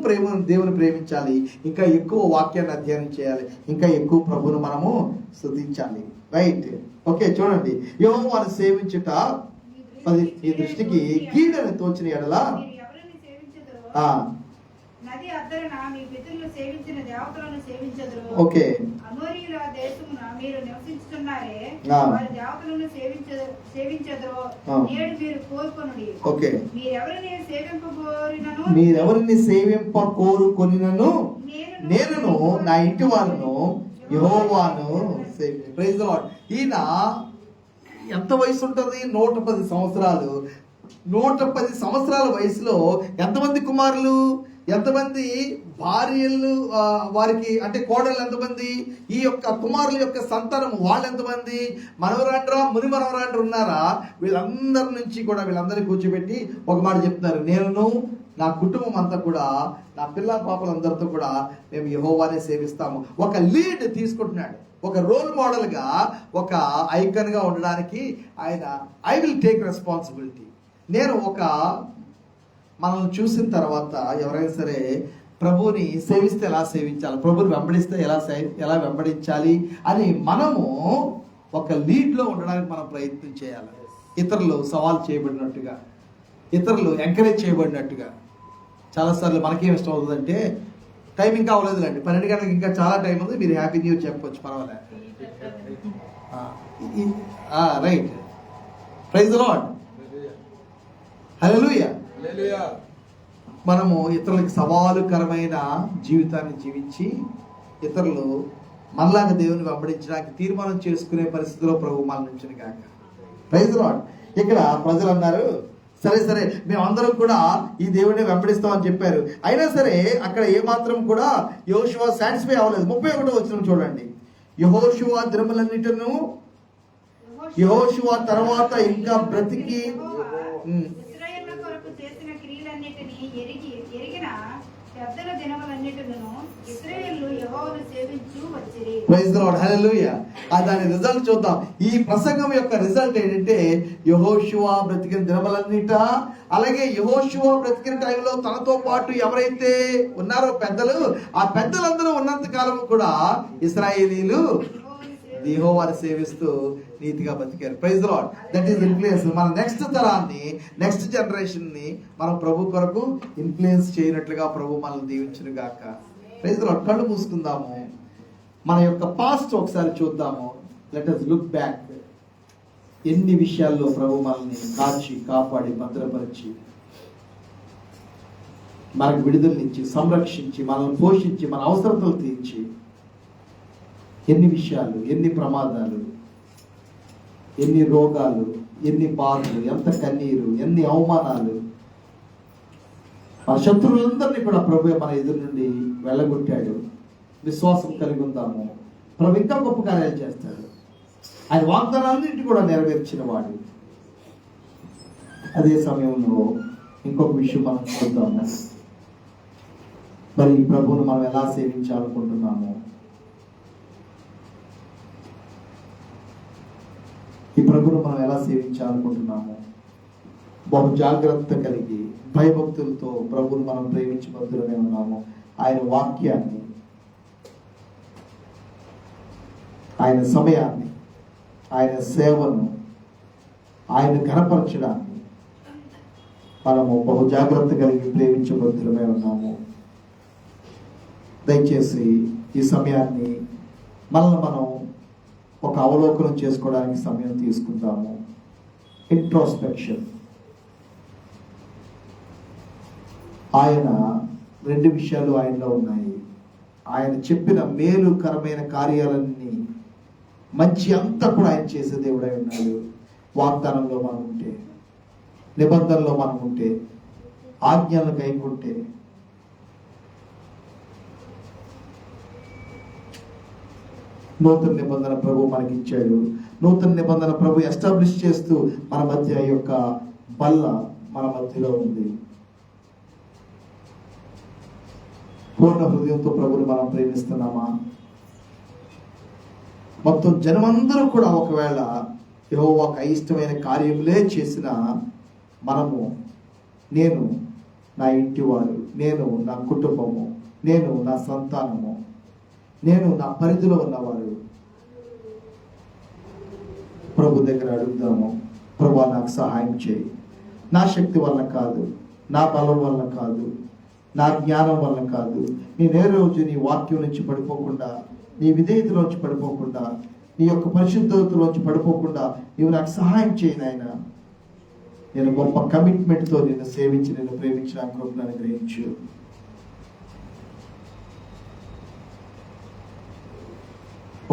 దేవుని ప్రేమించాలి, ఇంకా ఎక్కువ వాక్యాన్ని అధ్యయనం చేయాలి, ఇంకా ఎక్కువ ప్రభువును మనము స్తుతించాలి. రైట్. ఓకే, చూడండి. యెహోవాను సేవించుట ఈ దృష్టికి కీడని తోచిన ఎడల మీరు ఎవరిని సేవించుదురో, నది అద్దరున మీ పితరులు సేవించిన దేవతలను సేవించుదురో, ఓకే, అమోరీయుల దేశమున మీరు నివసించుచున్నారే, ఆ. వారి దేవతలను సేవించుదురో నేడు మీరు కోరుకొనుడి. ఓకే. మీరెవరిని సేవింపగోరినను మీరెవరిని సేవింపకోరుకొనినను నేనును నా ఇంటి వారును యెహోవాను సేవించు. Praise the Lord. ఈయన ఎంత వయసు ఉంటుంది? 110 సంవత్సరాలు. 110 సంవత్సరాల వయసులో ఎంతమంది కుమారులు, ఎంతమంది భార్యలు, వారికి అంటే కోడళ్ళు ఎంతమంది, ఈ యొక్క కుమారుల యొక్క సంతానం వాళ్ళు ఎంతమంది, మనవరాండ్రా ముని మనవరాండ్రు ఉన్నారా, వీళ్ళందరి నుంచి కూడా వీళ్ళందరినీ కూర్చోబెట్టి ఒక మాట చెప్తున్నారు, నేను నా కుటుంబం అంతా కూడా నా పిల్ల పాపలందరితో కూడా మేము యెహోవానే సేవిస్తాము. ఒక లీడ్ తీసుకుంటున్నాడు, ఒక రోల్ మోడల్గా, ఒక ఐకన్గా ఉండడానికి ఆయన ఐ విల్ టేక్ రెస్పాన్సిబిలిటీ. నేను మనల్ని చూసిన తర్వాత ఎవరైనా సరే ప్రభువుని సేవిస్తే ఎలా సేవించాలి, ప్రభువుని వెంబడిస్తే ఎలా వెంబడించాలి అని మనము ఒక లీడ్లో ఉండడానికి మనం ప్రయత్నం చేయాలి. ఇతరులు సవాల్ చేయబడినట్టుగా, ఇతరులు ఎంకరేజ్ చేయబడినట్టుగా. చాలాసార్లు మనకేం ఇష్టం అవుతుందంటే టైం ఇంకా అవ్వలేదులేండి, 12 గంటలకు ఇంకా చాలా టైం ఉంది, మీరు హ్యాపీ న్యూ చెప్పవచ్చు, పర్వాలేదు. Right. Praise the lord. Hallelujah. మనము ఇతరులకు సవాలుకరమైన జీవితాన్ని జీవించి ఇతరులు మనలాగా దేవుని వెంబడించడానికి తీర్మానం చేసుకునే పరిస్థితిలో ప్రభు మనల్ని ఉంచును గాక. Praise the Lord. ఇక్కడ ప్రజలు అన్నారు, సరే మేమందరం కూడా ఈ దేవుడిని వెంబడిస్తామని చెప్పారు. అయినా సరే అక్కడ ఏమాత్రం కూడా యెహోషువ సాటిస్ఫై అవ్వలేదు. 31వ వచనం చూడండి. యెహోషువ దినములన్నిటిను, యెహోషువ తర్వాత ఇంకా బ్రతికి ఇశ్రాయేలు కొరకు చేసిన క్రియలన్నిటిని ఎరిగిన పెద్దల దినములన్నిటిను ఇశ్రాయేలు యెహోవాను సేవించు వచ్చిరి. Praise the lord. హల్లెలూయా. దాని రిజల్ట్ చూద్దాం. ఈ ప్రసంగం యొక్క రిజల్ట్ ఏంటంటే యెహోషువ బ్రతికిన దినములన్నిట, అలాగే యెహోషువ బ్రతికిన టైంలో తనతో పాటు ఎవరైతే ఉన్నారో పెద్దలు, ఆ పెద్దలందరూ ఉన్నంత కాలం కూడా ఇశ్రాయేలీలు యెహోవాను సేవిస్తూ నీతిగా బతికారు. Praise the Lord. That is influence. మన నెక్స్ట్ తరాన్ని, నెక్స్ట్ జనరేషన్ ని మనం ప్రభు కొరకు ఇన్ఫ్లుయెన్స్ చేయనట్లుగా ప్రభు మనల్ని దీవించును గాక. Praise the Lord. కళ్ళు మూసుకుందాము, మన యొక్క పాస్ట్ ఒకసారి చూద్దాము. Let us look back. ఎన్ని విషయాల్లో ప్రభు మనల్ని కాచి కాపాడి భద్రపరిచి మనకు విడుదలనిచ్చి సంరక్షించి మనల్ని పోషించి మన అవసరతలు తీర్చి, ఎన్ని విషయాలు, ఎన్ని ప్రమాదాలు, ఎన్ని రోగాలు, ఎన్ని బాధలు, ఎంత కన్నీరు, ఎన్ని అవమానాలు. మన శత్రువులందరినీ కూడా ప్రభు మన ఎదురు నుండి వెళ్ళగొట్టాడు. విశ్వాసం కలిగి ఉందాము, ప్రభు ఇంకా గొప్ప కార్యాలు చేస్తాడు. ఆయన వాగ్దానాలన్నింటినీ కూడా నెరవేర్చిన వాడు. అదే సమయంలో ఇంకొక విషయం మనం చూద్దాము. మరి ఈ ప్రభువును మనం ఎలా సేవించాలనుకుంటున్నాము, ఈ ప్రభువును మనం ఎలా సేవించాలనుకుంటున్నాము. బహు జాగ్రత్త కలిగి భయభక్తులతో ప్రభువును మనం ప్రేమించి భద్రమే ఉన్నాము. ఆయన వాక్యాన్ని, ఆయన సమయాన్ని, ఆయన సేవను, ఆయన ఘనపరచడాన్ని మనము బహు జాగ్రత్త కలిగి ప్రేమించి భద్రమే ఉన్నాము. దయచేసి ఈ సమయాన్ని మనల్ని మనం ఒక అవలోకనం చేసుకోవడానికి సమయం తీసుకుందాము. ఇంట్రోస్పెక్షన్. ఆయన 2 విషయాలు ఆయనలో ఉన్నాయి. ఆయన చెప్పిన మేలుకరమైన కార్యాలన్నీ మంచి అంతా కూడా ఆయన చేసే దేవుడై ఉన్నాడు. వాగ్దానంలో మనం ఉంటే, నిబంధనలో మనం ఉంటే, ఆజ్ఞలను కైకుంటే, నూతన నిబంధన ప్రభు మనకి ఇచ్చాడు. నూతన నిబంధన ప్రభు ఎస్టాబ్లిష్ చేస్తూ మన మధ్య యొక్క బల్ల మన మధ్యలో ఉంది. పూర్ణ హృదయంతో ప్రభుని మనం ప్రేమిస్తున్నామా? మొత్తం జనమందరూ కూడా ఒకవేళ యెహోవాకు అయిష్టమైన కార్యములే చేసిన మనము, నేను నా ఇంటి వారు, నేను నా కుటుంబము, నేను నా సంతానము, నేను నా పరిధిలో ఉన్నవారు ప్రభు దగ్గర అడుగుదాము. ప్రభువా నాకు సహాయం చేయి. నా శక్తి వల్ల కాదు, నా బలం వల్ల కాదు, నా జ్ఞానం వల్ల కాదు. నేనే రోజు నీ వాక్యం నుంచి పడిపోకుండా, నీ విధేయతలోంచి పడిపోకుండా, నీ యొక్క పరిశుద్ధతలోంచి పడిపోకుండా నీవు నాకు సహాయం చేయి నాయన. నేను గొప్ప కమిట్మెంట్తో నిన్ను సేవించి నిన్ను ప్రేమించడానికి కృపను అనుగ్రహించు.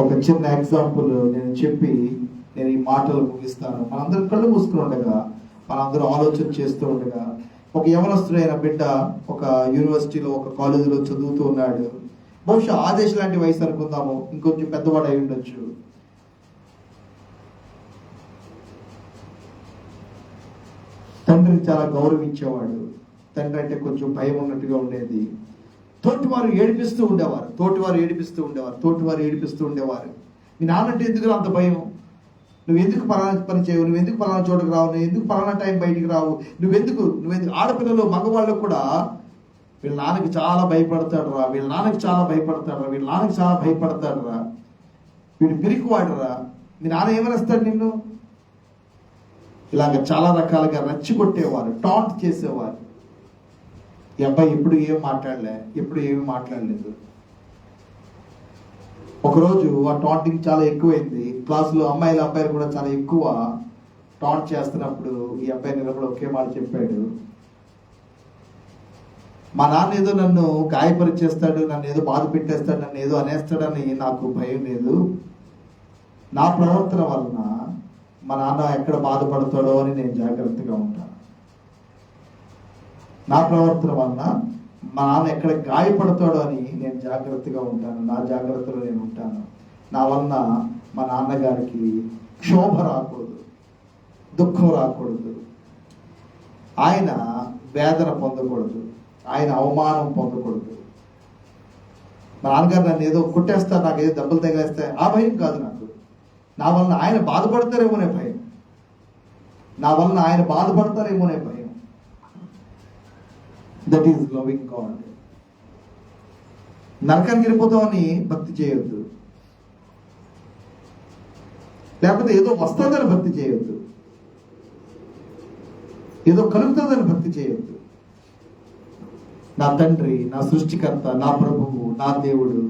ఒక చిన్న ఎగ్జాంపుల్ నేను చెప్పి నేను ఈ మాటలు ముగిస్తాను. మనందరం కళ్ళు మూసుకుని ఉండగా, మనందరం ఆలోచన చేస్తూ ఉండగా, ఒక యవనస్తుడైన బిడ్డ ఒక యూనివర్సిటీలో, ఒక కాలేజీలో చదువుతూ ఉన్నాడు. బహుశా ఆదేశ్ లాంటి వయసు అనుకుందాము, ఇంకొంచెం పెద్దవాడు అయి ఉండొచ్చు. తండ్రిని చాలా గౌరవించేవాడు. తండ్రి అంటే కొంచెం భయం ఉన్నట్టుగా ఉండేది. తోటివారు ఏడిపిస్తూ ఉండేవారు. మీ నాన్నంటే ఎందుకు అంత భయం? నువ్వు ఎందుకు పలానా పని చేయవు? నువ్వు ఎందుకు పలానా చోటుకు రావు? నువ్వు ఎందుకు పలానా టైం బయటికి రావు? నువ్వెందుకు ఆడపిల్లలు, మగవాళ్ళు కూడా వీళ్ళ నాన్నకి చాలా భయపడతాడు రా, వీళ్ళ నాన్నకి చాలా భయపడతాడు రా, వీడు పిరికివాడురా, మీ నాన్న ఏమనేస్తాడు నిన్ను? ఇలాగ చాలా రకాలుగా రెచ్చగొట్టేవారు, టాంట్ చేసేవారు. ఈ అబ్బాయి ఎప్పుడు ఏమి మాట్లాడలేదు. ఒకరోజు ఆ టాంటింగ్ చాలా ఎక్కువైంది. క్లాసులో అమ్మాయిలు అబ్బాయిలు కూడా చాలా ఎక్కువ టాంట్ చేస్తున్నప్పుడు ఈ అబ్బాయి నిలబడి ఒకే మాట చెప్పాడు, మా నాన్న ఏదో నన్ను గాయపరిచేస్తాడు, నన్ను ఏదో బాధ పెట్టేస్తాడు, నన్ను ఏదో అనేస్తాడని నాకు భయం లేదు. నా ప్రవర్తన వలన మా నాన్న ఎక్కడ బాధపడతాడో అని నేను జాగ్రత్తగా ఉంటాను. నా ప్రవర్తన వలన మా నాన్న ఎక్కడ గాయపడతాడో అని నేను జాగ్రత్తగా ఉంటాను. నా జాగ్రత్తలో నేను ఉంటాను. నా వలన మా నాన్నగారికి క్షోభ రాకూడదు, దుఃఖం రాకూడదు, ఆయన వేదన పొందకూడదు, ఆయన అవమానం పొందకూడదు. మా నాన్నగారు నన్ను ఏదో కొట్టేస్తారు, నాకు ఏదో దెబ్బలు తగిలేస్తాయి, ఆ భయం కాదు నాకు. నా వలన ఆయన బాధపడతారేమోనే భయం. That is loving God. నరకానికి వెళ్ళిపోతామని భక్తి చేయొద్దు, లేకపోతే ఏదో వస్తుందని భక్తి చేయొద్దు, ఏదో కలుగుతుందని భక్తి చేయొద్దు. నా తండ్రి, నా సృష్టికర్త, నా ప్రభువు, నా దేవుడు,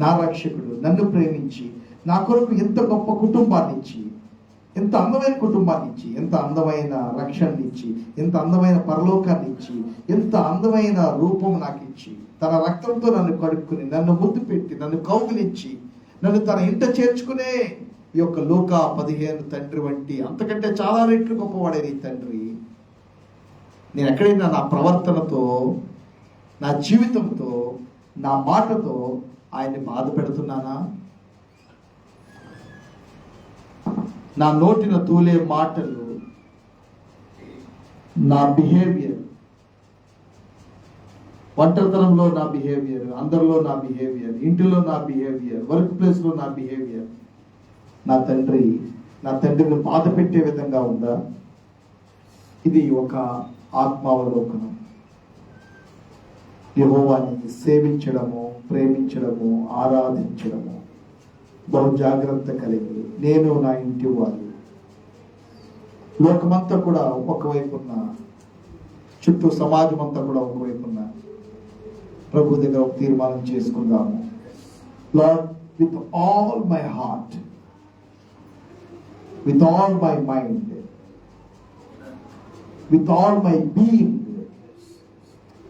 నా రక్షకుడు నన్ను ప్రేమించి నా కొరకు ఎంత గొప్ప కుటుంబాన్ని ఇచ్చి, ఎంత అందమైన కుటుంబాన్ని ఇచ్చి, ఎంత అందమైన రక్షణని ఇచ్చి, ఎంత అందమైన పరలోకాన్ని ఇచ్చి, ఎంత అందమైన రూపం నాకు ఇచ్చి, తన రక్తంతో నన్ను కడుక్కుని, నన్ను ముద్దు పెట్టి, నన్ను కౌగిలించి, నన్ను తన ఇంట చేర్చుకునే ఈ యొక్క లూకా 15 తండ్రి వంటి అంతకంటే చాలా రెట్లు గొప్పవాడైన ఈ తండ్రి, నేను ఎక్కడైనా నా ప్రవర్తనతో, నా జీవితంతో, నా మాటతో ఆయన్ని బాధ పెడుతున్నానా? నా నోటిన తూలే మాటలు, నా బిహేవియర్, ఒంటరితనంలో నా బిహేవియర్, అందరిలో నా బిహేవియర్, ఇంటిలో నా బిహేవియర్, వర్క్ ప్లేస్లో నా బిహేవియర్ నా తండ్రిని బాధ పెట్టే విధంగా ఉందా? ఇది ఒక ఆత్మావలోకనం. యెహోవాని సేవించడము, ప్రేమించడము, ఆరాధించడము బహు జాగ్రత్త కలిగి, నేను నా ఇంటి వారు. లోకమంతా కూడా ఒకవైపున్న, చుట్టూ సమాజం అంతా కూడా ఒకవైపున్న, ప్రభు దగ్గర ఒక తీర్మానం చేసుకుందాము. Lord, with all my heart, with all my mind, with all my being,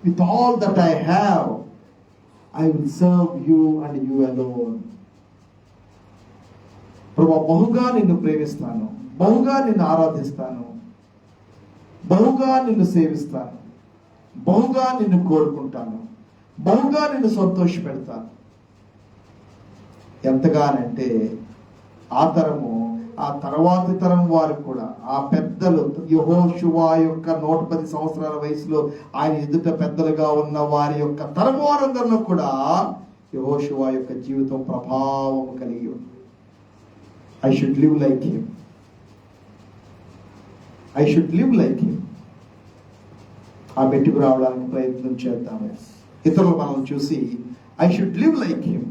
with all that I have, I will serve you and you alone. ప్రభువా, బహుగా నిన్ను ప్రేమిస్తాను, బహుగా నిన్ను ఆరాధిస్తాను, బహుగా నిన్ను సేవిస్తాను, బహుగా నిన్ను కోరుకుంటాను, బహుగా నిన్ను సంతోష పెడతాను. ఎంతగానంటే ఆ తరము, ఆ తర్వాతి తరం వారు కూడా, ఆ పెద్దలు, యెహోషువ యొక్క 110 సంవత్సరాల వయసులో ఆయన ఎదుట పెద్దలుగా ఉన్న వారి యొక్క తరం వారందరిలో కూడా యెహోషువ యొక్క జీవితం ప్రభావం కలిగి ఉంది. I should live like him. I should live like him. ఆ మెట్టుకు రావడానికి ప్రయత్నం చేద్దాము. ఇతరులు మనం చూసి I should live like him.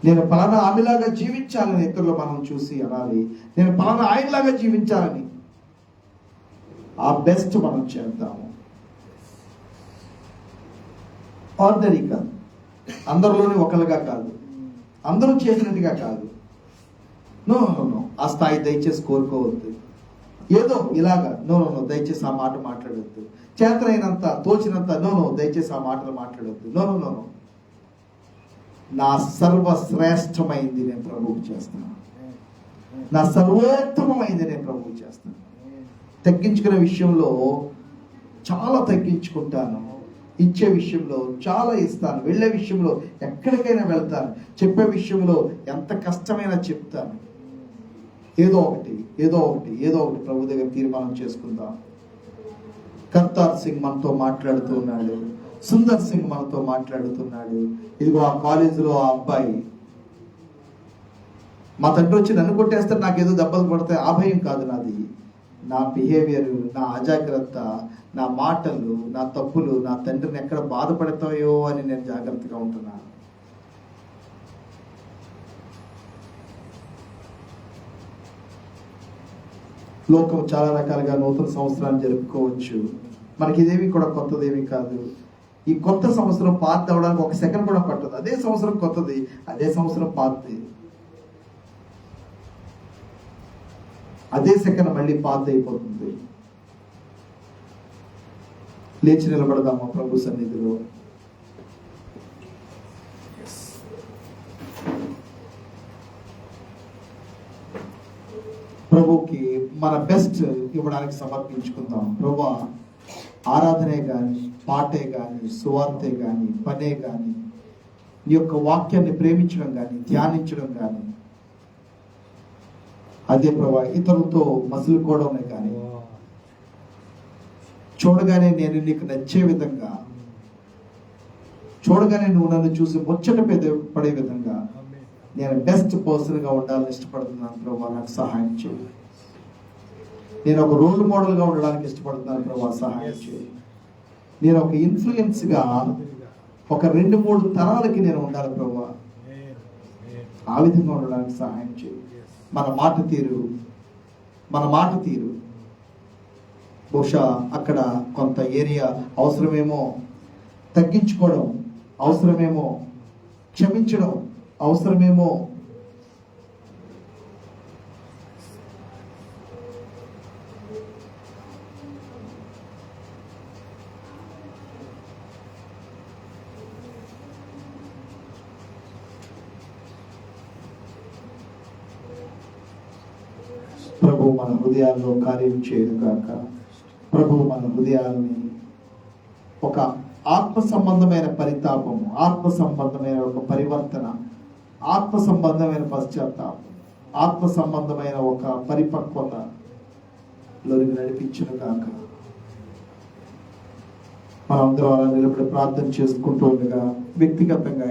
నేను పలానా ఆమెలాగా జీవించాలని ఇతరులు మనం చూసి అనాలి. నేను పలానా ఆయనలాగా జీవించాలని. ఆ బెస్ట్ మనం చేద్దాము. ఆర్డినరీ కాదు, అందరిలోనే ఒకరిగా కాదు, అందరూ చేసినట్టుగా కాదు. నో నో నో, ఆ స్థాయి దయచేసి కోరుకోవద్దు. ఏదో ఇలాగా నో నో నో, దయచేసి ఆ మాట మాట్లాడవద్దు. చేతనైనంత, తోచినంత నో నో, దయచేసి ఆ మాటలు మాట్లాడవద్దు. నో నో నో నో, నా సర్వశ్రేష్టమైంది నేను ప్రభువుకు చేస్తాను, నా సర్వోత్తమైంది నేను ప్రభువుకు చేస్తాను. తగ్గించుకునే విషయంలో చాలా తగ్గించుకుంటాను, ఇచ్చే విషయంలో చాలా ఇస్తాను, వెళ్ళే విషయంలో ఎక్కడికైనా వెళ్తాను, చెప్పే విషయంలో ఎంత కష్టమైనా చెప్తాను. ఏదో ఒకటి ప్రభు దగ్గర తీర్మానం చేసుకుందాం. కర్తార్ సింగ్ మనతో మాట్లాడుతున్నాడు, సుందర్ సింగ్ మనతో మాట్లాడుతున్నాడు. ఇదిగో ఆ కాలేజీలో ఆ అబ్బాయి, మా తండ్రి వచ్చి నన్ను కొట్టేస్తే నాకేదో దెబ్బలు పడతాయి, ఆ భయం కాదు నాది. నా బిహేవియర్, నా అజాగ్రత్త, నా మాటలు, నా తప్పులు నా తండ్రిని ఎక్కడ బాధపడతాయో అని నేను జాగ్రత్తగా ఉంటున్నాను. లోకం చాలా రకాలుగా నూతన సంవత్సరాన్ని జరుపుకోవచ్చు. మనకి ఇదేమి కూడా కొత్తదేమి కాదు. ఈ కొత్త సంవత్సరం పాత అవడానికి 1 సెకండ్ కూడా పట్టదు. అదే సంవత్సరం కొత్తది, అదే సంవత్సరం పాతది, అదే సెకండ్ మళ్ళీ పాత అయిపోతుంది. లేచి నిలబడదామా ప్రభు సన్నిధిలో. ప్రభుకి మన బెస్ట్ ఇవ్వడానికి సమర్పించుకుందాం. ప్రభు, ఆరాధనే కానీ, పాటే కానీ, సువార్తే కానీ, పనే కానీ, నీ యొక్క వాక్యాన్ని ప్రేమించడం కానీ, ధ్యానించడం కానీ, అదే ప్రభా ఇతరులతో మసులుకోవడమే కానీ, చూడగానే నేను నీకు నచ్చే విధంగా, చూడగానే నువ్వు నన్ను చూసి ముచ్చట పడే విధంగా నేను బెస్ట్ పర్సన్ గా ఉండాలని ఇష్టపడుతున్నాను ప్రభా, నాకు సహాయం చేయి. నేను ఒక రోల్ మోడల్ గా ఉండడానికి ఇష్టపడుతున్నాను ప్రభా, సహాయం చేయి. నేను ఒక ఇన్ఫ్లుయెన్స్ గా ఒక 2-3 తరాలకి నేను ఉండాలి ప్రభా, ఆ విధంగా ఉండడానికి సహాయం చేయి. మన మాట తీరు బహుశా అక్కడ కొంత ఏరియా అవసరమేమో, తగ్గించుకోవడం అవసరమేమో, క్షమించడం అవసరమేమో. ప్రభు మన హృదయాల్లో కార్యం చేయను గాక. ప్రభు మన హృదయాలని ఒక ఆత్మ సంబంధమైన పరితాపము, ఆత్మ సంబంధమైన ఒక పరివర్తన, ఆత్మ సంబంధమైన పశ్చాత్తాపం, ఆత్మ సంబంధమైన ఒక పరిపక్వత లోనికి నడిపించును గాక. మనందరం అలా నిలబడి ప్రార్థన చేసుకుంటూ ఉండగా వ్యక్తిగతంగా